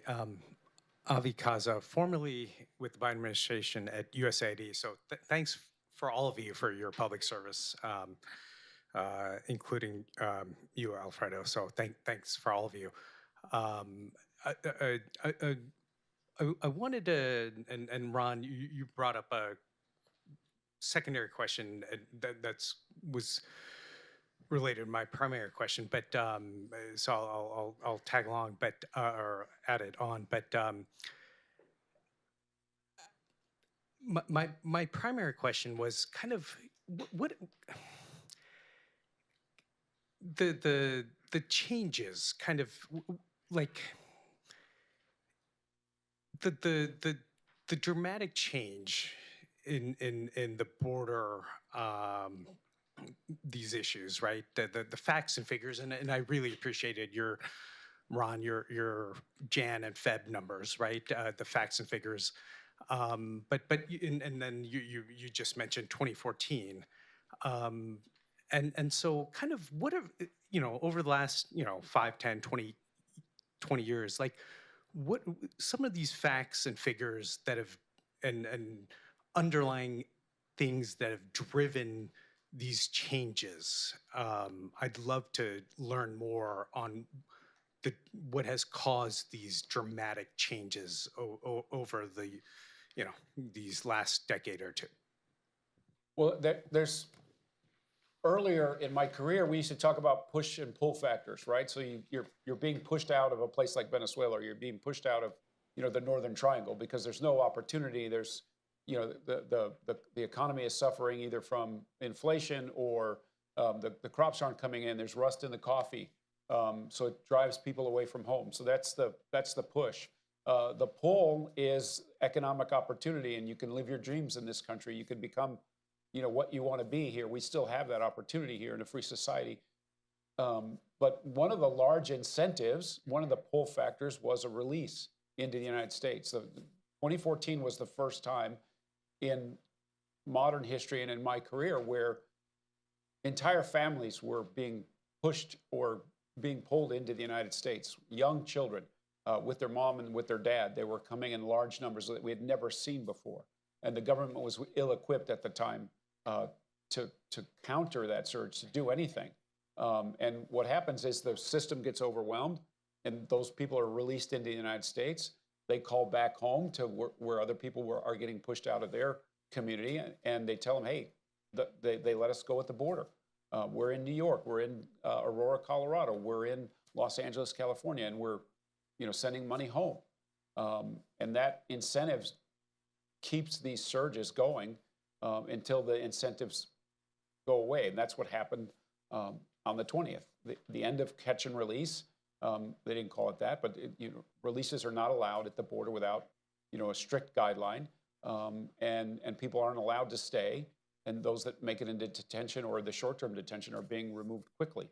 Avi Kaza, formerly with the Biden administration at USAID. So thanks for all of you for your public service, including you, Alfredo. So thanks for all of you. I wanted to, and Ron, you brought up a secondary question that's was related to my primary question, but so I'll tag along, but or add it on. But my primary question was kind of what the changes, kind of like the dramatic change in the border. These issues, right? The facts and figures, and I really appreciated your, Ron, your Jan and Feb numbers, right? The facts and figures, and then you just mentioned 2014, and so kind of what have over the last 5, 10, 20 years, like what some of these facts and figures that have and underlying things that have driven these changes. I'd love to learn more on what has caused these dramatic changes over the, these last decade or two. Well, there's earlier in my career, we used to talk about push and pull factors, right? So you're being pushed out of a place like Venezuela, or you're being pushed out of, the Northern Triangle because there's no opportunity. There's the economy is suffering either from inflation or the crops aren't coming in. There's rust in the coffee, so it drives people away from home. So that's the push. The pull is economic opportunity, and you can live your dreams in this country. You can become, what you want to be here. We still have that opportunity here in a free society. But one of the large incentives, one of the pull factors, was a release into the United States. So 2014 was the first time in modern history and in my career where entire families were being pushed or being pulled into the United States. Young children with their mom and with their dad, they were coming in large numbers that we had never seen before. And the government was ill-equipped at the time to counter that surge, to do anything. And what happens is the system gets overwhelmed and those people are released into the United States. They call back home to where other people are getting pushed out of their community, and they tell them, hey, they let us go at the border. We're in New York, we're in Aurora, Colorado, we're in Los Angeles, California, and we're sending money home. And that incentive keeps these surges going until the incentives go away. And that's what happened on the 20th. The end of catch and release. They didn't call it that, but releases are not allowed at the border without, a strict guideline, and people aren't allowed to stay. And those that make it into detention or the short-term detention are being removed quickly.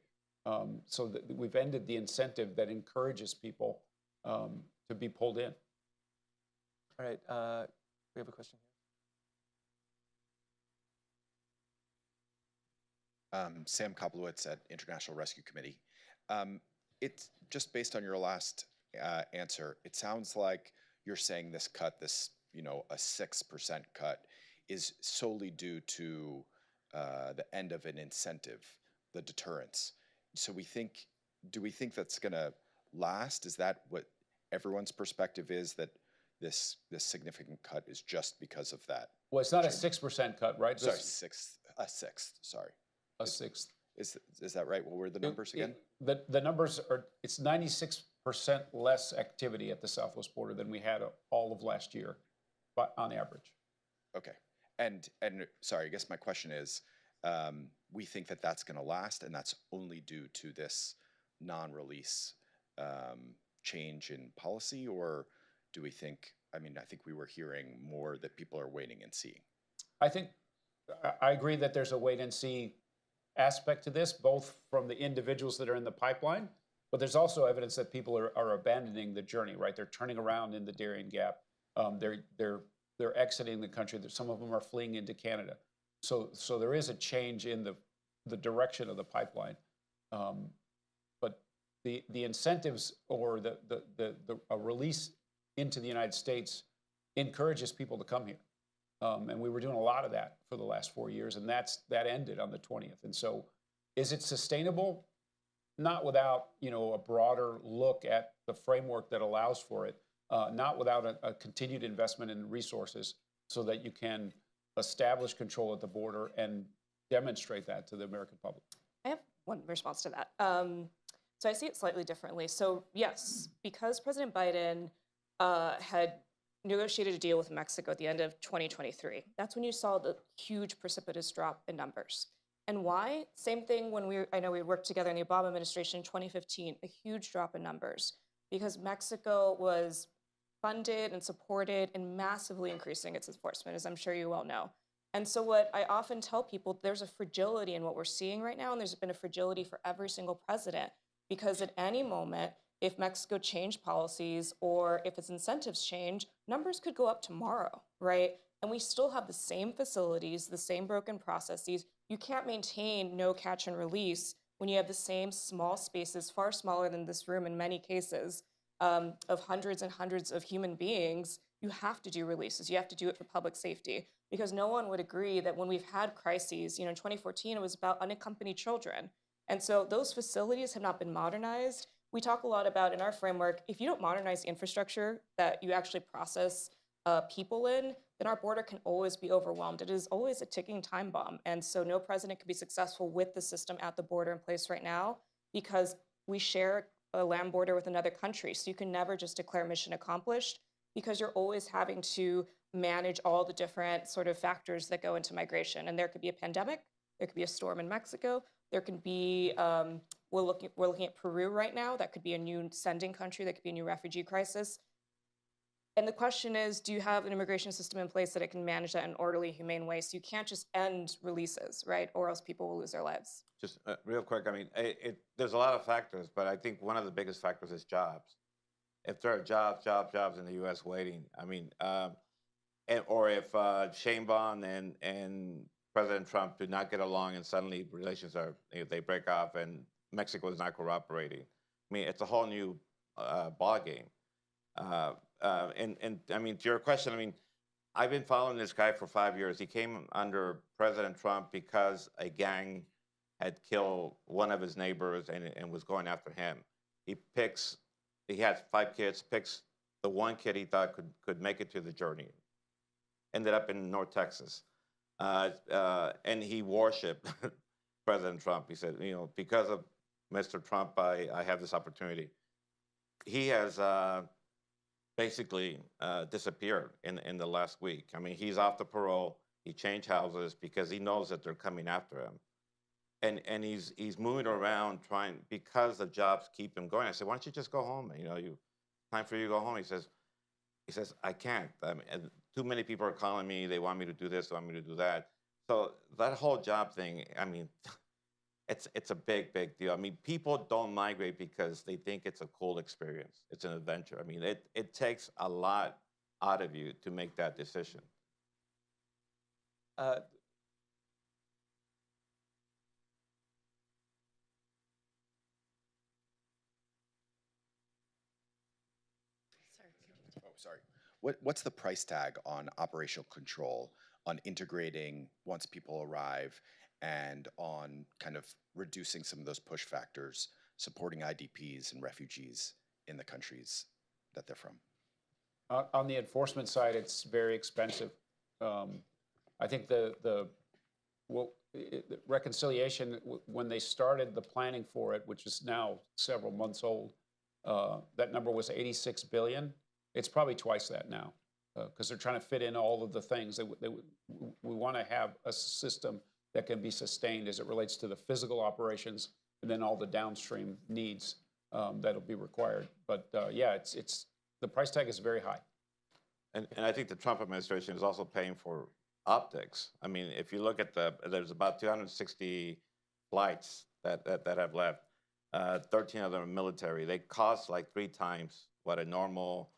So we've ended the incentive that encourages people to be pulled in. All right, we have a question here. Sam Koplowitz at International Rescue Committee. It's just based on your last answer, it sounds like you're saying this cut, a 6% cut, is solely due to the end of an incentive, the deterrence. So do we think that's going to last? Is that what everyone's perspective is, that this significant cut is just because of that? Well, it's not a 6% cut, right? Sorry, a sixth. Sorry, a sixth. Is that right? What were the numbers again? The numbers are, it's 96% less activity at the southwest border than we had all of last year, but on average. Okay. And sorry, I guess my question is, we think that that's going to last, and that's only due to this non-release change in policy, or do we think, I think we were hearing more that people are waiting and seeing. I agree that there's a wait and see aspect to this, both from the individuals that are in the pipeline, but there's also evidence that people are abandoning the journey, right? They're turning around in the Darien Gap. They're exiting the country. Some of them are fleeing into Canada. So there is a change in the direction of the pipeline. But the incentives or a release into the United States encourages people to come here. And we were doing a lot of that for the last 4 years, and that ended on the 20th. And so is it sustainable? Not without, a broader look at the framework that allows for it, not without a continued investment in resources so that you can establish control at the border and demonstrate that to the American public. I have one response to that. So I see it slightly differently. So yes, because President Biden had negotiated a deal with Mexico at the end of 2023, that's when you saw the huge precipitous drop in numbers. And why? Same thing when I know we worked together in the Obama administration in 2015, a huge drop in numbers because Mexico was funded and supported and massively increasing its enforcement, as I'm sure you all know. And so what I often tell people, there's a fragility in what we're seeing right now, and there's been a fragility for every single president, because at any moment, if Mexico changed policies or if its incentives change, numbers could go up tomorrow, right? And we still have the same facilities, the same broken processes. You can't maintain no catch and release when you have the same small spaces, far smaller than this room in many cases, of hundreds and hundreds of human beings. You have to do releases. You have to do it for public safety, because no one would agree that when we've had crises, in 2014, it was about unaccompanied children. And so those facilities have not been modernized. We talk a lot about in our framework, if you don't modernize the infrastructure that you actually process people in, then our border can always be overwhelmed. It is always a ticking time bomb. And so no president can be successful with the system at the border in place right now, because we share a land border with another country. So you can never just declare mission accomplished, because you're always having to manage all the different sort of factors that go into migration. And there could be a pandemic, there could be a storm in Mexico, there can be, we're looking at Peru right now, that could be a new sending country, that could be a new refugee crisis. And the question is, do you have an immigration system in place that it can manage that in an orderly, humane way? So you can't just end releases, right? Or else people will lose their lives. Just real quick, I mean, there's a lot of factors, but I think one of the biggest factors is jobs. If there are jobs in the U.S. waiting, I mean, or if Sheinbaum and President Trump do not get along and suddenly relations they break off and Mexico is not cooperating. I mean, it's a whole new ballgame. And I mean, to your question, I mean, I've been following this guy for 5 years. He came under President Trump because a gang had killed one of his neighbors and was going after him. He had 5 kids, picks the one kid he thought could make it to the journey. Ended up in North Texas. And he worshiped President Trump. He said, because of Mr. Trump, I have this opportunity. He has basically disappeared in the last week. I mean, he's off the parole. He changed houses because he knows that they're coming after him. And he's moving around because the jobs keep him going. I said, why don't you just go home? Time for you to go home. He says, I can't. I mean, too many people are calling me. They want me to do this, they want me to do that. So that whole job thing, I mean, it's a big, big deal. I mean, people don't migrate because they think it's a cool experience. It's an adventure. I mean, it takes a lot out of you to make that decision. Sorry. What's the price tag on operational control, on integrating once people arrive, and on kind of reducing some of those push factors, supporting IDPs and refugees in the countries that they're from? On the enforcement side, it's very expensive. I think the reconciliation, when they started the planning for it, which is now several months old, that number was 86 billion. It's probably twice that now, because they're trying to fit in all of the things. We want to have a system that can be sustained as it relates to the physical operations and then all the downstream needs that'll be required. But yeah, it's the price tag is very high. And I think the Trump administration is also paying for optics. I mean, if you look at there's about 260 flights that have left. 13 of them are military. They cost like 3 times what a normal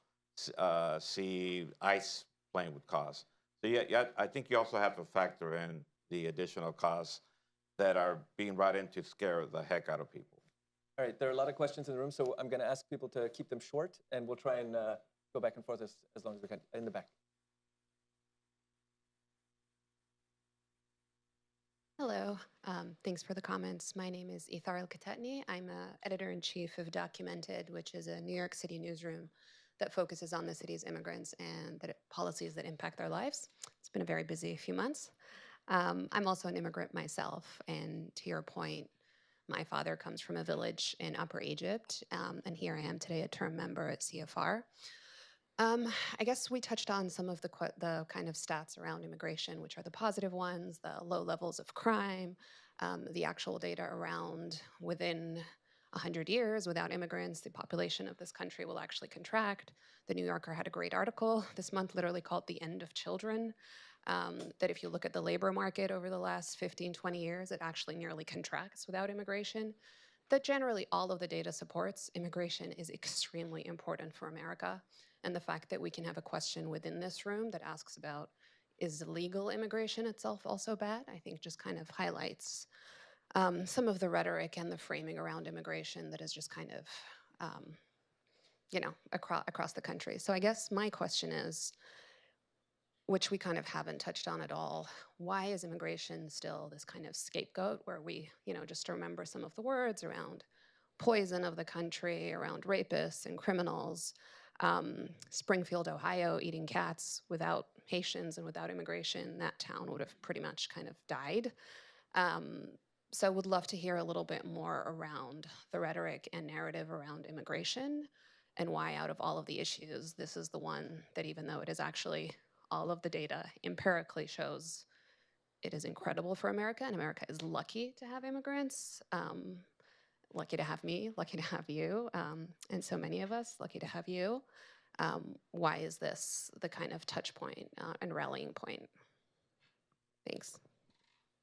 sea ice plane would cost. So yeah, I think you also have to factor in the additional costs. that are being brought in to scare the heck out of people. All right, there are a lot of questions in the room, so I'm going to ask people to keep them short, and we'll try and go back and forth as long as we can. In the back. Hello, thanks for the comments. My name is Ithar El-Katetni. I'm editor-in-chief of Documented, which is a New York City newsroom that focuses on the city's immigrants and policies that impact their lives. It's been a very busy few months. I'm also an immigrant myself, and to your point, my father comes from a village in Upper Egypt, and here I am today, a term member at CFR. I guess we touched on some of the kind of stats around immigration, which are the positive ones, the low levels of crime, the actual data around within 100 years without immigrants, the population of this country will actually contract. The New Yorker had a great article this month, literally called The End of Children, that if you look at the labor market over the last 15, 20 years, it actually nearly contracts without immigration. That generally all of the data supports immigration is extremely important for America. And the fact that we can have a question within this room that asks about, is legal immigration itself also bad? I think just kind of highlights some of the rhetoric and the framing around immigration that is just kind of, across the country. So I guess my question is, which we kind of haven't touched on at all, why is immigration still this kind of scapegoat where we, just remember some of the words around poison of the country, around rapists and criminals, Springfield, Ohio, eating cats without Haitians and without immigration, that town would have pretty much kind of died. So would love to hear a little bit more around the rhetoric and narrative around immigration and why out of all of the issues, this is the one that even though it is actually all of the data empirically shows it is incredible for America, and America is lucky to have immigrants, lucky to have me, lucky to have you, and so many of us, lucky to have you. Why is this the kind of touch point and rallying point? Thanks.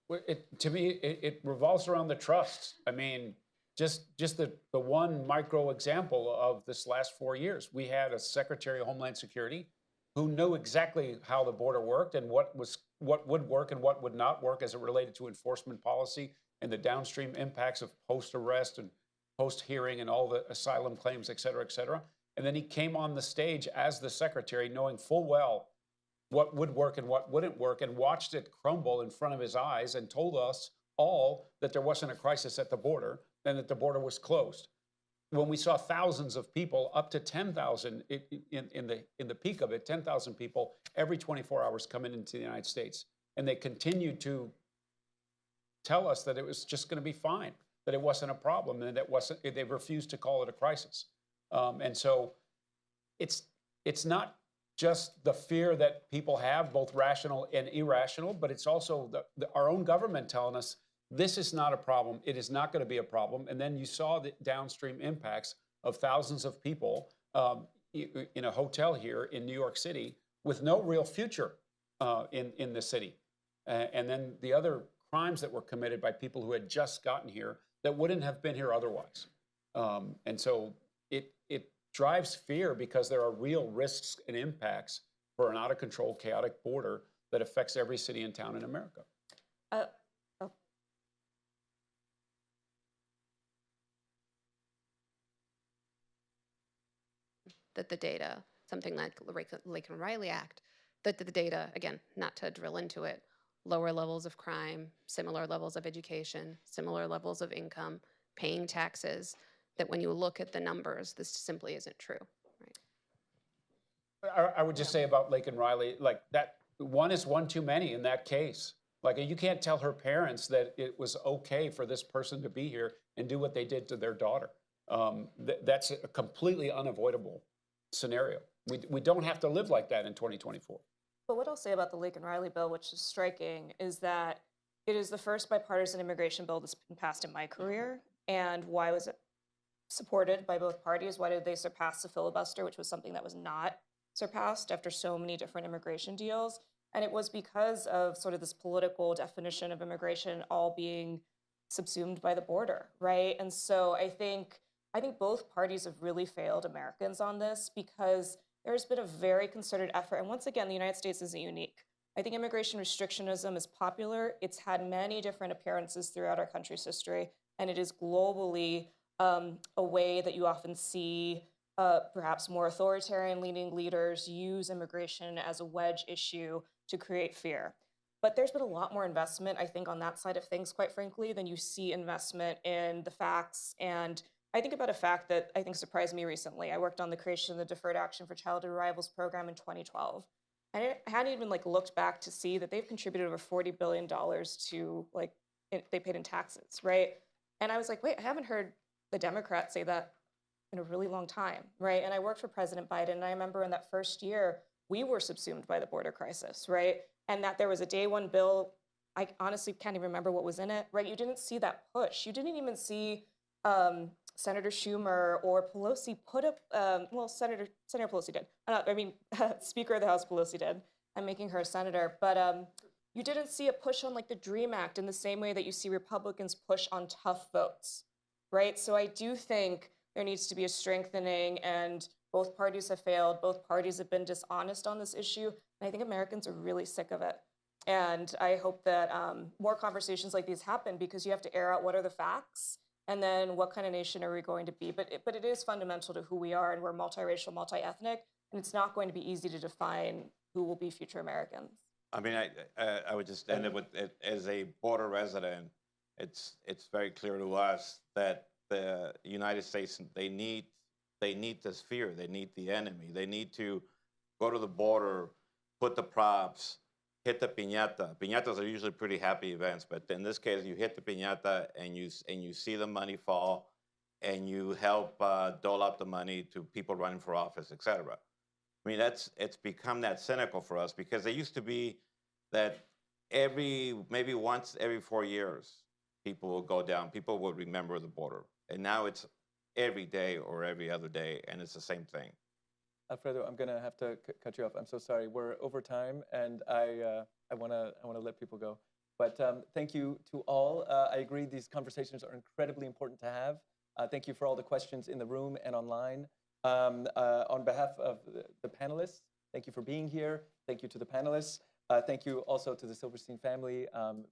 Well, to me, it revolves around the trust. I mean, just the one micro example of this last 4 years, we had a Secretary of Homeland Security who knew exactly how the border worked and what would work and what would not work as it related to enforcement policy and the downstream impacts of post-arrest and post-hearing and all the asylum claims, et cetera, et cetera. And then he came on the stage as the secretary, knowing full well what would work and what wouldn't work, and watched it crumble in front of his eyes and told us all that there wasn't a crisis at the border and that the border was closed. When we saw thousands of people, up to 10,000 in the peak of it, 10,000 people every 24 hours coming into the United States. And they continued to tell us that it was just going to be fine, that it wasn't a problem, and that they refused to call it a crisis. And so it's not just the fear that people have, both rational and irrational, but it's also our own government telling us this is not a problem. It is not going to be a problem. And then you saw the downstream impacts of thousands of people in a hotel here in New York City with no real future in the city. And then the other crimes that were committed by people who had just gotten here that wouldn't have been here otherwise. And so it drives fear because there are real risks and impacts for an out-of-control, chaotic border that affects every city and town in America. That the data, something like the Laken-Riley Act, that the data, again, not to drill into it, lower levels of crime, similar levels of education, similar levels of income, paying taxes, that when you look at the numbers, this simply isn't true, right? I would just say about Laken-Riley, like that one is one too many in that case. Like you can't tell her parents that it was okay for this person to be here and do what they did to their daughter. That's a completely unavoidable scenario. We don't have to live like that in 2024. But what I'll say about the Laken-Riley bill, which is striking, is that it is the first bipartisan immigration bill that's been passed in my career. And why was it supported by both parties? Why did they surpass the filibuster, which was something that was not surpassed after so many different immigration deals? And it was because of sort of this political definition of immigration all being subsumed by the border, right? And so I think both parties have really failed Americans on this because there's been a very concerted effort. And once again, the United States isn't unique. I think immigration restrictionism is popular. It's had many different appearances throughout our country's history, and it is globally a way that you often see perhaps more authoritarian-leaning leaders use immigration as a wedge issue to create fear. But there's been a lot more investment, I think, on that side of things, quite frankly, than you see investment in the facts. And I think about a fact that I think surprised me recently. I worked on the creation of the Deferred Action for Childhood Arrivals program in 2012. And I hadn't even looked back to see that they've contributed over $40 billion to they paid in taxes, right? And I was like, wait, I haven't heard the Democrats say that in a really long time, right? And I worked for President Biden, and I remember in that first year, we were subsumed by the border crisis, right? And that there was a day one bill, I honestly can't even remember what was in it, right? You didn't see that push. You didn't even see Senator Schumer or Pelosi put up, Senator Pelosi did. Speaker of the House Pelosi did. I'm making her a senator. But you didn't see a push on the DREAM Act in the same way that you see Republicans push on tough votes, right? So I do think there needs to be a strengthening, and both parties have failed. Both parties have been dishonest on this issue. And I think Americans are really sick of it. And I hope that more conversations like these happen, because you have to air out what are the facts and then what kind of nation are we going to be. But it is fundamental to who we are, and we're multiracial, multi-ethnic, and it's not going to be easy to define who will be future Americans. I mean, I would just end it with, as a border resident, it's very clear to us that the United States, they need this fear. They need the enemy. They need to go to the border, put the props, hit the piñata. Piñatas are usually pretty happy events, but in this case, you hit the piñata and you see the money fall, and you help dole out the money to people running for office, et cetera. I mean, it's become that cynical for us, because it used to be that maybe once every 4 years, people will go down, people will remember the border. And now it's every day or every other day, and it's the same thing. Alfredo, I'm gonna have to cut you off. I'm so sorry. We're over time, and I wanna let people go. But thank you to all. I agree, these conversations are incredibly important to have. Thank you for all the questions in the room and online. On behalf of the panelists, thank you for being here. Thank you to the panelists. Thank you also to the Silverstein family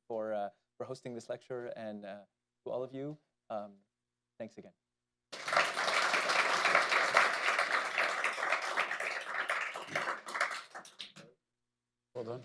for hosting this lecture, and to all of you, thanks again. Well done.